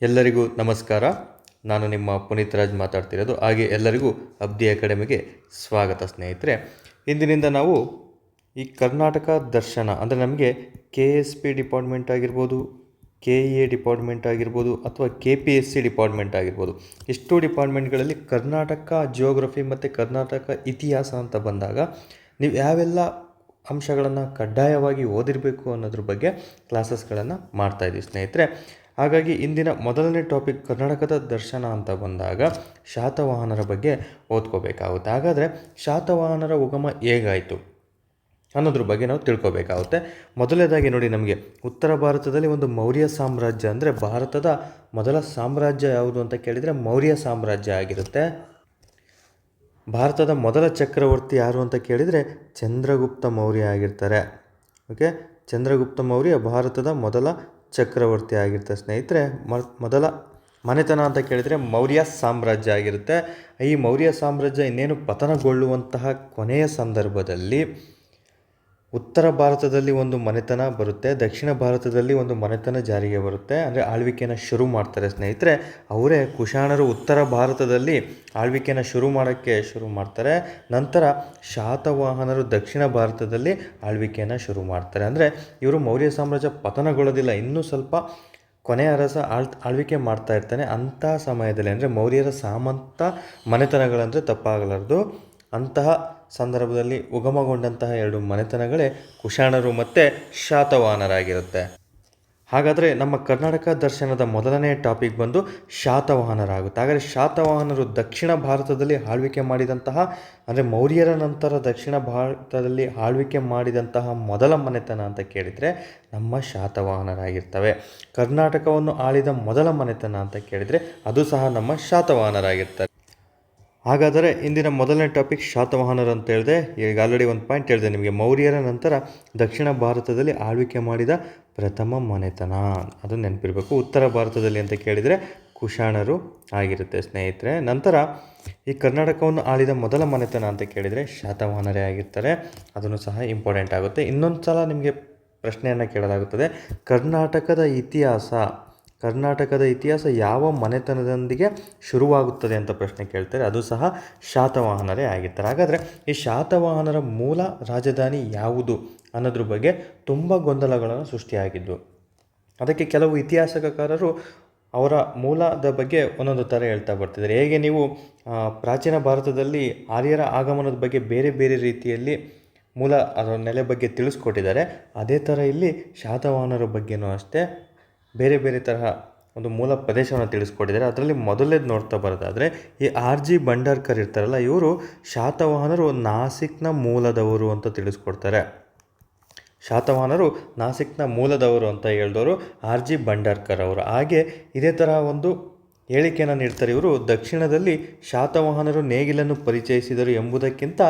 ಎಲ್ಲರಿಗೂ ನಮಸ್ಕಾರ. ನಾನು ನಿಮ್ಮ ಪುನೀತ್ ರಾಜ್ ಮಾತಾಡ್ತಿರೋದು. ಹಾಗೆ ಎಲ್ಲರಿಗೂ ಅಬ್ದಿ ಅಕಾಡೆಮಿಗೆ ಸ್ವಾಗತ ಸ್ನೇಹಿತರೆ. ಇಂದಿನಿಂದ ನಾವು ಈ ಕರ್ನಾಟಕ ದರ್ಶನ ಅಂದರೆ ನಮಗೆ KSP ಡಿಪಾರ್ಟ್ಮೆಂಟ್ ಆಗಿರ್ಬೋದು, KEA ಡಿಪಾರ್ಟ್ಮೆಂಟ್ ಆಗಿರ್ಬೋದು ಅಥವಾ KPSC ಡಿಪಾರ್ಟ್ಮೆಂಟ್ ಆಗಿರ್ಬೋದು, ಇಷ್ಟು ಡಿಪಾರ್ಟ್ಮೆಂಟ್ಗಳಲ್ಲಿ ಕರ್ನಾಟಕ ಜಿಯೋಗ್ರಫಿ ಮತ್ತು ಕರ್ನಾಟಕ ಇತಿಹಾಸ ಅಂತ ಬಂದಾಗ ನೀವು ಯಾವೆಲ್ಲ ಅಂಶಗಳನ್ನು ಕಡ್ಡಾಯವಾಗಿ ಓದಿರಬೇಕು ಅನ್ನೋದ್ರ ಬಗ್ಗೆ ಕ್ಲಾಸಸ್ಗಳನ್ನು ಮಾಡ್ತಾಯಿದ್ದೀವಿ ಸ್ನೇಹಿತರೆ. ಹಾಗಾಗಿ ಇಂದಿನ ಮೊದಲನೇ ಟಾಪಿಕ್ ಕರ್ನಾಟಕದ ದರ್ಶನ ಅಂತ ಬಂದಾಗ ಶಾತವಾಹನರ ಬಗ್ಗೆ ಓದ್ಕೋಬೇಕಾಗುತ್ತೆ. ಹಾಗಾದರೆ ಶಾತವಾಹನರ ಉಗಮ ಹೇಗಾಯಿತು ಅನ್ನೋದ್ರ ಬಗ್ಗೆ ನಾವು ತಿಳ್ಕೊಬೇಕಾಗುತ್ತೆ. ಮೊದಲನೇದಾಗಿ ನೋಡಿ, ನಮಗೆ ಉತ್ತರ ಭಾರತದಲ್ಲಿ ಒಂದು ಮೌರ್ಯ ಸಾಮ್ರಾಜ್ಯ ಅಂದರೆ ಭಾರತದ ಮೊದಲ ಸಾಮ್ರಾಜ್ಯ ಯಾವುದು ಅಂತ ಕೇಳಿದರೆ ಮೌರ್ಯ ಸಾಮ್ರಾಜ್ಯ ಆಗಿರುತ್ತೆ. ಭಾರತದ ಮೊದಲ ಚಕ್ರವರ್ತಿ ಯಾರು ಅಂತ ಕೇಳಿದರೆ ಚಂದ್ರಗುಪ್ತ ಮೌರ್ಯ ಆಗಿರ್ತಾರೆ. ಓಕೆ, ಚಂದ್ರಗುಪ್ತ ಮೌರ್ಯ ಭಾರತದ ಮೊದಲ ಚಕ್ರವರ್ತಿ ಆಗಿರ್ತಾರೆ ಸ್ನೇಹಿತರೆ. ಮೊದಲ ಮನೆತನ ಅಂತ ಕೇಳಿದರೆ ಮೌರ್ಯ ಸಾಮ್ರಾಜ್ಯ ಆಗಿರುತ್ತೆ. ಈ ಮೌರ್ಯ ಸಾಮ್ರಾಜ್ಯ ಇನ್ನೇನು ಪತನಗೊಳ್ಳುವಂತಹ ಕೊನೆಯ ಸಂದರ್ಭದಲ್ಲಿ ಉತ್ತರ ಭಾರತದಲ್ಲಿ ಒಂದು ಮನೆತನ ಬರುತ್ತೆ, ದಕ್ಷಿಣ ಭಾರತದಲ್ಲಿ ಒಂದು ಮನೆತನ ಜಾರಿಗೆ ಬರುತ್ತೆ. ಅಂದರೆ ಆಳ್ವಿಕೆಯನ್ನು ಶುರು ಮಾಡ್ತಾರೆ ಸ್ನೇಹಿತರೆ. ಅವರೇ ಕುಶಾಣರು ಉತ್ತರ ಭಾರತದಲ್ಲಿ ಆಳ್ವಿಕೆಯನ್ನು ಶುರು ಮಾಡ್ತಾರೆ. ನಂತರ ಶಾತವಾಹನರು ದಕ್ಷಿಣ ಭಾರತದಲ್ಲಿ ಆಳ್ವಿಕೆಯನ್ನು ಶುರು ಮಾಡ್ತಾರೆ. ಅಂದರೆ ಇವರು ಮೌರ್ಯ ಸಾಮ್ರಾಜ್ಯ ಪತನಗೊಳ್ಳೋದಿಲ್ಲ, ಇನ್ನೂ ಸ್ವಲ್ಪ ಕೊನೆಯ ಅರಸ ಆಳ್ವಿಕೆ ಮಾಡ್ತಾ ಇರ್ತಾನೆ. ಅಂಥ ಸಮಯದಲ್ಲಿ ಅಂದರೆ ಮೌರ್ಯರ ಸಾಮಂತ ಮನೆತನಗಳಂದರೆ ತಪ್ಪಾಗಲಾರದು. ಅಂತಹ ಸಂದರ್ಭದಲ್ಲಿ ಉಗಮಗೊಂಡಂತಹ ಎರಡು ಮನೆತನಗಳೇ ಕುಶಾಣರು ಮತ್ತು ಶಾತವಾಹನರಾಗಿರುತ್ತೆ. ಹಾಗಾದರೆ ನಮ್ಮ ಕರ್ನಾಟಕ ದರ್ಶನದ ಮೊದಲನೇ ಟಾಪಿಕ್ ಬಂದು ಶಾತವಾಹನರಾಗುತ್ತೆ. ಹಾಗಾದರೆ ಶಾತವಾಹನರು ದಕ್ಷಿಣ ಭಾರತದಲ್ಲಿ ಆಳ್ವಿಕೆ ಮಾಡಿದಂತಹ ಅಂದರೆ ಮೌರ್ಯರ ನಂತರ ದಕ್ಷಿಣ ಭಾರತದಲ್ಲಿ ಆಳ್ವಿಕೆ ಮಾಡಿದಂತಹ ಮೊದಲ ಮನೆತನ ಅಂತ ಕೇಳಿದರೆ ನಮ್ಮ ಶಾತವಾಹನರಾಗಿರ್ತವೆ. ಕರ್ನಾಟಕವನ್ನು ಆಳಿದ ಮೊದಲ ಮನೆತನ ಅಂತ ಕೇಳಿದರೆ ಅದು ಸಹ ನಮ್ಮ ಶಾತವಾಹನರಾಗಿರ್ತಾರೆ. ಹಾಗಾದರೆ ಇಂದಿನ ಮೊದಲನೇ ಟಾಪಿಕ್ ಶಾತವಾಹನರು ಅಂತ ಹೇಳಿದೆ. ಈಗ ಆಲ್ರೆಡಿ ಒಂದು ಪಾಯಿಂಟ್ ಹೇಳಿದೆ ನಿಮಗೆ, ಮೌರ್ಯರ ನಂತರ ದಕ್ಷಿಣ ಭಾರತದಲ್ಲಿ ಆಳ್ವಿಕೆ ಮಾಡಿದ ಪ್ರಥಮ ಮನೆತನ, ಅದು ನೆನಪಿರಬೇಕು. ಉತ್ತರ ಭಾರತದಲ್ಲಿ ಅಂತ ಕೇಳಿದರೆ ಕುಶಾಣರು ಆಗಿರುತ್ತೆ ಸ್ನೇಹಿತರೆ. ನಂತರ ಈ ಕರ್ನಾಟಕವನ್ನು ಆಳಿದ ಮೊದಲ ಮನೆತನ ಅಂತ ಕೇಳಿದರೆ ಶಾತವಾಹನರೇ ಆಗಿರ್ತಾರೆ. ಅದನ್ನು ಸಹ ಇಂಪಾರ್ಟೆಂಟ್ ಆಗುತ್ತೆ. ಇನ್ನೊಂದು ಸಲ ನಿಮಗೆ ಪ್ರಶ್ನೆಯನ್ನು ಕೇಳಲಾಗುತ್ತದೆ, ಕರ್ನಾಟಕದ ಇತಿಹಾಸ ಯಾವ ಮನೆತನದೊಂದಿಗೆ ಶುರುವಾಗುತ್ತದೆ ಅಂತ ಪ್ರಶ್ನೆ ಕೇಳ್ತಾರೆ. ಅದು ಸಹ ಶಾತವಾಹನರೇ ಆಗಿರ್ತಾರೆ. ಹಾಗಾದರೆ ಈ ಶಾತವಾಹನರ ಮೂಲ ರಾಜಧಾನಿ ಯಾವುದು ಅನ್ನೋದ್ರ ಬಗ್ಗೆ ತುಂಬ ಗೊಂದಲಗಳನ್ನು ಸೃಷ್ಟಿಯಾಗಿದ್ದು, ಅದಕ್ಕೆ ಕೆಲವು ಇತಿಹಾಸಕಾರರು ಅವರ ಮೂಲದ ಬಗ್ಗೆ ಒಂದೊಂದು ಥರ ಹೇಳ್ತಾ ಬರ್ತಿದ್ದಾರೆ. ಹೇಗೆ ನೀವು ಪ್ರಾಚೀನ ಭಾರತದಲ್ಲಿ ಆರ್ಯರ ಆಗಮನದ ಬಗ್ಗೆ ಬೇರೆ ಬೇರೆ ರೀತಿಯಲ್ಲಿ ಮೂಲ ಅದರ ನೆಲೆ ಬಗ್ಗೆ ತಿಳಿಸ್ಕೊಟ್ಟಿದ್ದಾರೆ, ಅದೇ ಥರ ಇಲ್ಲಿ ಶಾತವಾಹನರ ಬಗ್ಗೆನೂ ಅಷ್ಟೇ ಬೇರೆ ಬೇರೆ ತರಹ ಒಂದು ಮೂಲ ಪ್ರದೇಶವನ್ನು ತಿಳಿಸ್ಕೊಟ್ಟಿದ್ದಾರೆ. ಅದರಲ್ಲಿ ಮೊದಲನೇದು ನೋಡ್ತಾ ಬರೋದಾದರೆ ಈ RG ಭಂಡಾರ್ಕರ್ ಇರ್ತಾರಲ್ಲ, ಇವರು ಶಾತವಾಹನರು ನಾಸಿಕ್ನ ಮೂಲದವರು ಅಂತ ತಿಳಿಸ್ಕೊಡ್ತಾರೆ. ಶಾತವಾಹನರು ನಾಸಿಕ್ನ ಮೂಲದವರು ಅಂತ ಹೇಳಿದವರು RG ಭಂಡಾರ್ಕರ್ ಅವರು. ಹಾಗೆ ಇದೇ ತರಹ ಒಂದು ಹೇಳಿಕೆಯನ್ನು ನೀಡ್ತಾರೆ ಇವರು, ದಕ್ಷಿಣದಲ್ಲಿ ಶಾತವಾಹನರು ನೇಗಿಲನ್ನು ಪರಿಚಯಿಸಿದರು ಎಂಬುದಕ್ಕಿಂತ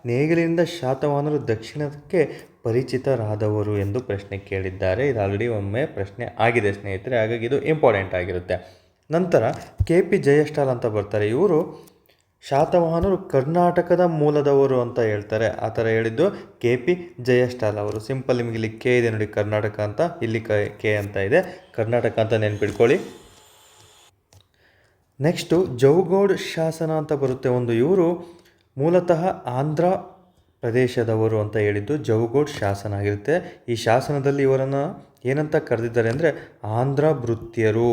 ನೇಗಿಲಿನಿಂದ ಶಾತವಾಹನರು ದಕ್ಷಿಣಕ್ಕೆ ಪರಿಚಿತರಾದವರು ಎಂದು ಪ್ರಶ್ನೆ ಕೇಳಿದ್ದಾರೆ. ಇದು ಆಲ್ರೆಡಿ ಒಮ್ಮೆ ಪ್ರಶ್ನೆ ಆಗಿದೆ ಸ್ನೇಹಿತರೆ, ಹಾಗಾಗಿ ಇದು ಇಂಪಾರ್ಟೆಂಟ್ ಆಗಿರುತ್ತೆ. ನಂತರ KP ಜಯಷ್ಟಾಲ್ ಅಂತ ಬರ್ತಾರೆ. ಇವರು ಶಾತವಾಹನರು ಕರ್ನಾಟಕದ ಮೂಲದವರು ಅಂತ ಹೇಳ್ತಾರೆ. ಆ ಥರ ಹೇಳಿದ್ದು KP ಜಯಷ್ಟಾಲ್ ಅವರು. ಸಿಂಪಲ್, ನಿಮಗೆ ಇಲ್ಲಿ ಕೆ ಇದೆ ನೋಡಿ, ಕರ್ನಾಟಕ ಅಂತ, ಇಲ್ಲಿ ಕೆ ಅಂತ ಇದೆ, ಕರ್ನಾಟಕ ಅಂತ ನೆನ್ಪಿಟ್ಕೊಳ್ಳಿ. ನೆಕ್ಸ್ಟು ಜೌಗೋಡ್ ಶಾಸನ ಅಂತ ಬರುತ್ತೆ ಒಂದು, ಇವರು ಮೂಲತಃ ಆಂಧ್ರ ಪ್ರದೇಶದವರು ಅಂತ ಹೇಳಿದ್ದು ಜೌಗೋಡ್ ಶಾಸನ ಆಗಿರುತ್ತೆ. ಈ ಶಾಸನದಲ್ಲಿ ಇವರನ್ನು ಏನಂತ ಕರೆದಿದ್ದಾರೆ ಅಂದರೆ ಆಂಧ್ರ ಭೃತ್ಯರು.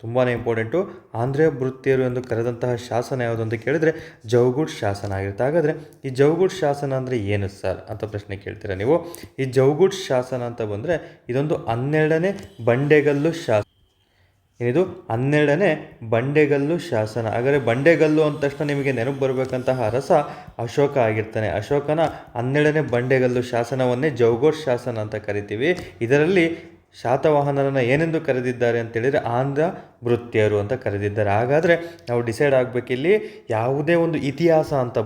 ತುಂಬಾ ಇಂಪಾರ್ಟೆಂಟು, ಆಂಧ್ರ ಭೃತ್ಯರು ಎಂದು ಕರೆದಂತಹ ಶಾಸನ ಯಾವುದು ಅಂತ ಕೇಳಿದರೆ ಜೌಗುಡ್ ಶಾಸನ ಆಗಿರುತ್ತೆ. ಹಾಗಾದರೆ ಈ ಜೌಗುಡ್ ಶಾಸನ ಅಂದರೆ ಏನು ಸರ್ ಅಂತ ಪ್ರಶ್ನೆ ಕೇಳ್ತೀರಾ ನೀವು. ಈ ಜೌಗುಡ್ ಶಾಸನ ಅಂತ ಬಂದರೆ ಇದೊಂದು 12ನೇ ಬಂಡೆಗಲ್ಲು ಶಾಸನ. ಇದು 12ನೇ ಬಂಡೆಗಲ್ಲು ಶಾಸನ. ಹಾಗಾದರೆ ಬಂಡೆಗಲ್ಲು ಅಂದ ತಕ್ಷಣ ನಿಮಗೆ ನೆನಪು ಬರಬೇಕಂತಹ ಅರಸ ಅಶೋಕ ಆಗಿರ್ತಾನೆ. ಅಶೋಕನ 12ನೇ ಬಂಡೆಗಲ್ಲು ಶಾಸನವನ್ನೇ ಜೌಗೋಡ್ ಶಾಸನ ಅಂತ ಕರಿತೀವಿ. ಇದರಲ್ಲಿ ಶಾತವಾಹನರನ್ನು ಏನೆಂದು ಕರೆದಿದ್ದಾರೆ ಅಂತೇಳಿದರೆ ಆಂಧ್ರ ಭೃತ್ಯರು ಅಂತ ಕರೆದಿದ್ದಾರೆ. ಹಾಗಾದರೆ ನಾವು ಡಿಸೈಡ್ ಆಗಬೇಕಿಲ್ಲಿ, ಯಾವುದೇ ಒಂದು ಇತಿಹಾಸ ಅಂತ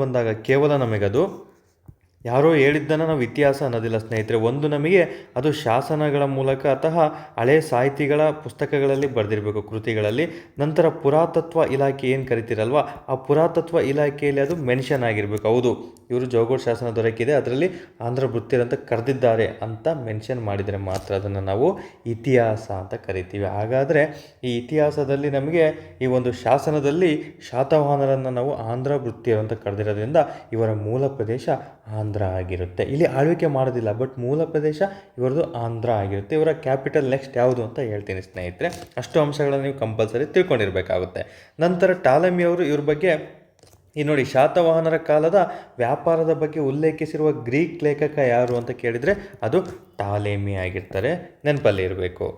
ಬಂದಾಗ ಕೇವಲ ನಮಗದು ಯಾರೋ ಹೇಳಿದ್ದನ್ನು ನಾವು ಇತಿಹಾಸ ಅನ್ನೋದಿಲ್ಲ ಸ್ನೇಹಿತರೆ. ಒಂದು ನಮಗೆ ಅದು ಶಾಸನಗಳ ಮೂಲಕ ಅಥವಾ ಹಳೆಯ ಸಾಹಿತಿಗಳ ಪುಸ್ತಕಗಳಲ್ಲಿ ಬರೆದಿರಬೇಕು, ಕೃತಿಗಳಲ್ಲಿ. ನಂತರ ಪುರಾತತ್ವ ಇಲಾಖೆ ಏನು ಕರಿತೀರಲ್ವ, ಆ ಪುರಾತತ್ವ ಇಲಾಖೆಯಲ್ಲಿ ಅದು ಮೆನ್ಷನ್ ಆಗಿರಬೇಕು. ಹೌದು, ಇವರು ಜೋಗೋಡ್ ಶಾಸನ ದೊರಕಿದೆ, ಅದರಲ್ಲಿ ಆಂಧ್ರ ವೃತ್ತಿಯರಂತ ಕರೆದಿದ್ದಾರೆ ಅಂತ ಮೆನ್ಷನ್ ಮಾಡಿದರೆ ಮಾತ್ರ ಅದನ್ನು ನಾವು ಇತಿಹಾಸ ಅಂತ ಕರಿತೀವಿ. ಹಾಗಾದರೆ ಈ ಇತಿಹಾಸದಲ್ಲಿ ನಮಗೆ ಈ ಒಂದು ಶಾಸನದಲ್ಲಿ ಶಾತವಾಹನರನ್ನು ನಾವು ಆಂಧ್ರ ವೃತ್ತಿಯರು ಅಂತ ಕರೆದಿರೋದ್ರಿಂದ ಇವರ ಮೂಲ ಪ್ರದೇಶ ಆಂಧ್ರ ಆಗಿರುತ್ತೆ. ಇಲ್ಲಿ ಆಳ್ವಿಕೆ ಮಾಡೋದಿಲ್ಲ, ಬಟ್ ಮೂಲ ಪ್ರದೇಶ ಇವರದು ಆಂಧ್ರ ಆಗಿರುತ್ತೆ. ಇವರ ಕ್ಯಾಪಿಟಲ್ ನೆಕ್ಸ್ಟ್ ಯಾವುದು ಅಂತ ಹೇಳ್ತೀನಿ ಸ್ನೇಹಿತರೆ. ಅಷ್ಟು ಅಂಶಗಳನ್ನು ನೀವು ಕಂಪಲ್ಸರಿ ತಿಳ್ಕೊಂಡಿರಬೇಕಾಗುತ್ತೆ. ನಂತರ ಟಾಲೆಮಿ ಅವರು ಇವ್ರ ಬಗ್ಗೆ ಈ ನೋಡಿ, ಶಾತವಾಹನರ ಕಾಲದ ವ್ಯಾಪಾರದ ಬಗ್ಗೆ ಉಲ್ಲೇಖಿಸಿರುವ ಗ್ರೀಕ್ ಲೇಖಕ ಯಾರು ಅಂತ ಕೇಳಿದರೆ ಅದು ಟಾಲೆಮಿ ಆಗಿರ್ತಾರೆ, ನೆನಪಲ್ಲಿ ಇರಬೇಕು.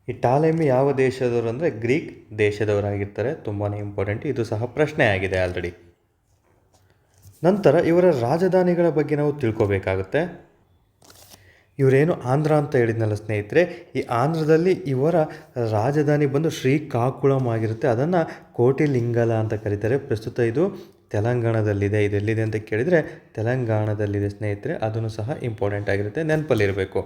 ಈ ಟಾಲೆಮಿ ಯಾವ ದೇಶದವರು ಅಂದರೆ ಗ್ರೀಕ್ ದೇಶದವರಾಗಿರ್ತಾರೆ. ತುಂಬಾ ಇಂಪಾರ್ಟೆಂಟ್, ಇದು ಸಹ ಪ್ರಶ್ನೆ ಆಗಿದೆ ಆಲ್ರೆಡಿ. ನಂತರ ಇವರ ರಾಜಧಾನಿಗಳ ಬಗ್ಗೆ ನಾವು ತಿಳ್ಕೊಬೇಕಾಗುತ್ತೆ. ಇವರೇನು ಆಂಧ್ರ ಅಂತ ಹೇಳಿದ್ನಲ್ಲ ಸ್ನೇಹಿತರೆ, ಈ ಆಂಧ್ರದಲ್ಲಿ ಇವರ ರಾಜಧಾನಿ ಬಂದು ಶ್ರೀಕಾಕುಳಂ ಆಗಿರುತ್ತೆ. ಅದನ್ನು ಕೋಟಿಲಿಂಗಲ ಅಂತ ಕರೀತಾರೆ. ಪ್ರಸ್ತುತ ಇದು ತೆಲಂಗಾಣದಲ್ಲಿದೆ. ಇದೆಲ್ಲಿದೆ ಅಂತ ಕೇಳಿದರೆ ತೆಲಂಗಾಣದಲ್ಲಿದೆ ಸ್ನೇಹಿತರೆ. ಅದನ್ನು ಸಹ ಇಂಪಾರ್ಟೆಂಟ್ ಆಗಿರುತ್ತೆ, ನೆನಪಲ್ಲಿರಬೇಕು.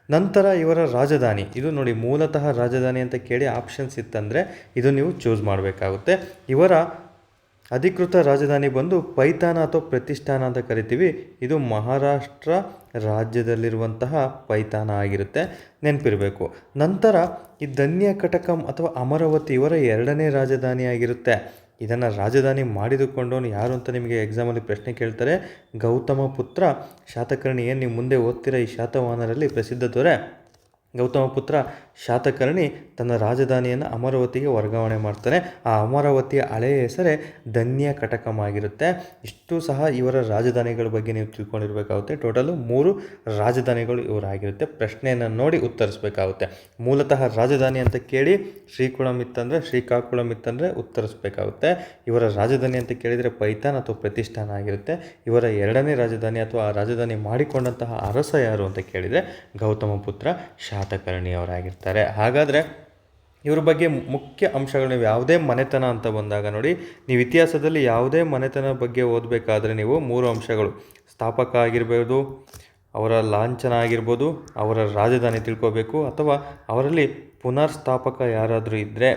ನಂತರ ಇವರ ರಾಜಧಾನಿ, ಇದು ನೋಡಿ ಮೂಲತಃ ರಾಜಧಾನಿ ಅಂತ ಕೇಳಿ ಆಪ್ಷನ್ಸ್ ಇತ್ತಂದರೆ ಇದು ನೀವು ಚೂಸ್ ಮಾಡಬೇಕಾಗುತ್ತೆ. ಇವರ ಅಧಿಕೃತ ರಾಜಧಾನಿ ಬಂದು ಪೈತಾನ ಅಥವಾ ಪ್ರತಿಷ್ಠಾನ ಅಂತ ಕರಿತೀವಿ. ಇದು ಮಹಾರಾಷ್ಟ್ರ ರಾಜ್ಯದಲ್ಲಿರುವಂತಹ ಪೈತಾನ ಆಗಿರುತ್ತೆ, ನೆನಪಿರಬೇಕು. ನಂತರ ಈ ಧನ್ಯಕಟಕಂ ಅಥವಾ ಅಮರಾವತಿ ಇವರ ಎರಡನೇ ರಾಜಧಾನಿ ಆಗಿರುತ್ತೆ. ಇದನ್ನು ರಾಜಧಾನಿ ಮಾಡಿದುಕೊಂಡವನು ಯಾರು ಅಂತ ನಿಮಗೆ ಎಕ್ಸಾಮಲ್ಲಿ ಪ್ರಶ್ನೆ ಕೇಳ್ತಾರೆ. ಗೌತಮ ಪುತ್ರ ಶಾತಕರ್ಣಿ. ಏನು ನೀವು ಮುಂದೆ ಓದ್ತಿರೋ ಈ ಶಾತವಾಹನರಲ್ಲಿ ಪ್ರಸಿದ್ಧ ದೊರೆ ಗೌತಮ ಪುತ್ರ ಶಾತಕರ್ಣಿ ತನ್ನ ರಾಜಧಾನಿಯನ್ನು ಅಮರಾವತಿಗೆ ವರ್ಗಾವಣೆ ಮಾಡ್ತಾನೆ. ಆ ಅಮರಾವತಿಯ ಹಳೆಯ ಹೆಸರೇ ಧನ್ಯಕಟಕಂ ಆಗಿರುತ್ತೆ. ಇಷ್ಟು ಸಹ ಇವರ ರಾಜಧಾನಿಗಳ ಬಗ್ಗೆ ನೀವು ತಿಳ್ಕೊಂಡಿರಬೇಕಾಗುತ್ತೆ. ಟೋಟಲು 3 ರಾಜಧಾನಿಗಳು ಇವರಾಗಿರುತ್ತೆ. ಪ್ರಶ್ನೆಯನ್ನು ನೋಡಿ ಉತ್ತರಿಸಬೇಕಾಗುತ್ತೆ. ಮೂಲತಃ ರಾಜಧಾನಿ ಅಂತ ಕೇಳಿ ಶ್ರೀಕಾಕುಳಂ ಇತ್ತಂದರೆ ಉತ್ತರಿಸಬೇಕಾಗುತ್ತೆ. ಇವರ ರಾಜಧಾನಿ ಅಂತ ಕೇಳಿದರೆ ಪೈತಾನ್ ಅಥವಾ ಪ್ರತಿಷ್ಠಾನ ಆಗಿರುತ್ತೆ. ಇವರ ಎರಡನೇ ರಾಜಧಾನಿ ಅಥವಾ ಆ ರಾಜಧಾನಿ ಮಾಡಿಕೊಂಡಂತಹ ಅರಸ ಯಾರು ಅಂತ ಕೇಳಿದರೆ ಗೌತಮ ಪುತ್ರ ಶಾತಕರ್ಣಿ ಅವರಾಗಿರ್ತಾರೆ. ಹಾಗಾದರೆ ಇವ್ರ ಬಗ್ಗೆ ಮುಖ್ಯ ಅಂಶಗಳು, ನೀವು ಯಾವುದೇ ಮನೆತನ ಅಂತ ಬಂದಾಗ ನೋಡಿ, ನೀವು ಇತಿಹಾಸದಲ್ಲಿ ಯಾವುದೇ ಮನೆತನ ಬಗ್ಗೆ ಓದಬೇಕಾದ್ರೆ ನೀವು 3 ಅಂಶಗಳು, ಸ್ಥಾಪಕ ಆಗಿರ್ಬೋದು, ಅವರ ಲಾಂಛನ ಆಗಿರ್ಬೋದು, ಅವರ ರಾಜಧಾನಿ ತಿಳ್ಕೋಬೇಕು, ಅಥವಾ ಅವರಲ್ಲಿ ಪುನರ್ಸ್ಥಾಪಕ ಯಾರಾದರೂ ಇದ್ದರೆ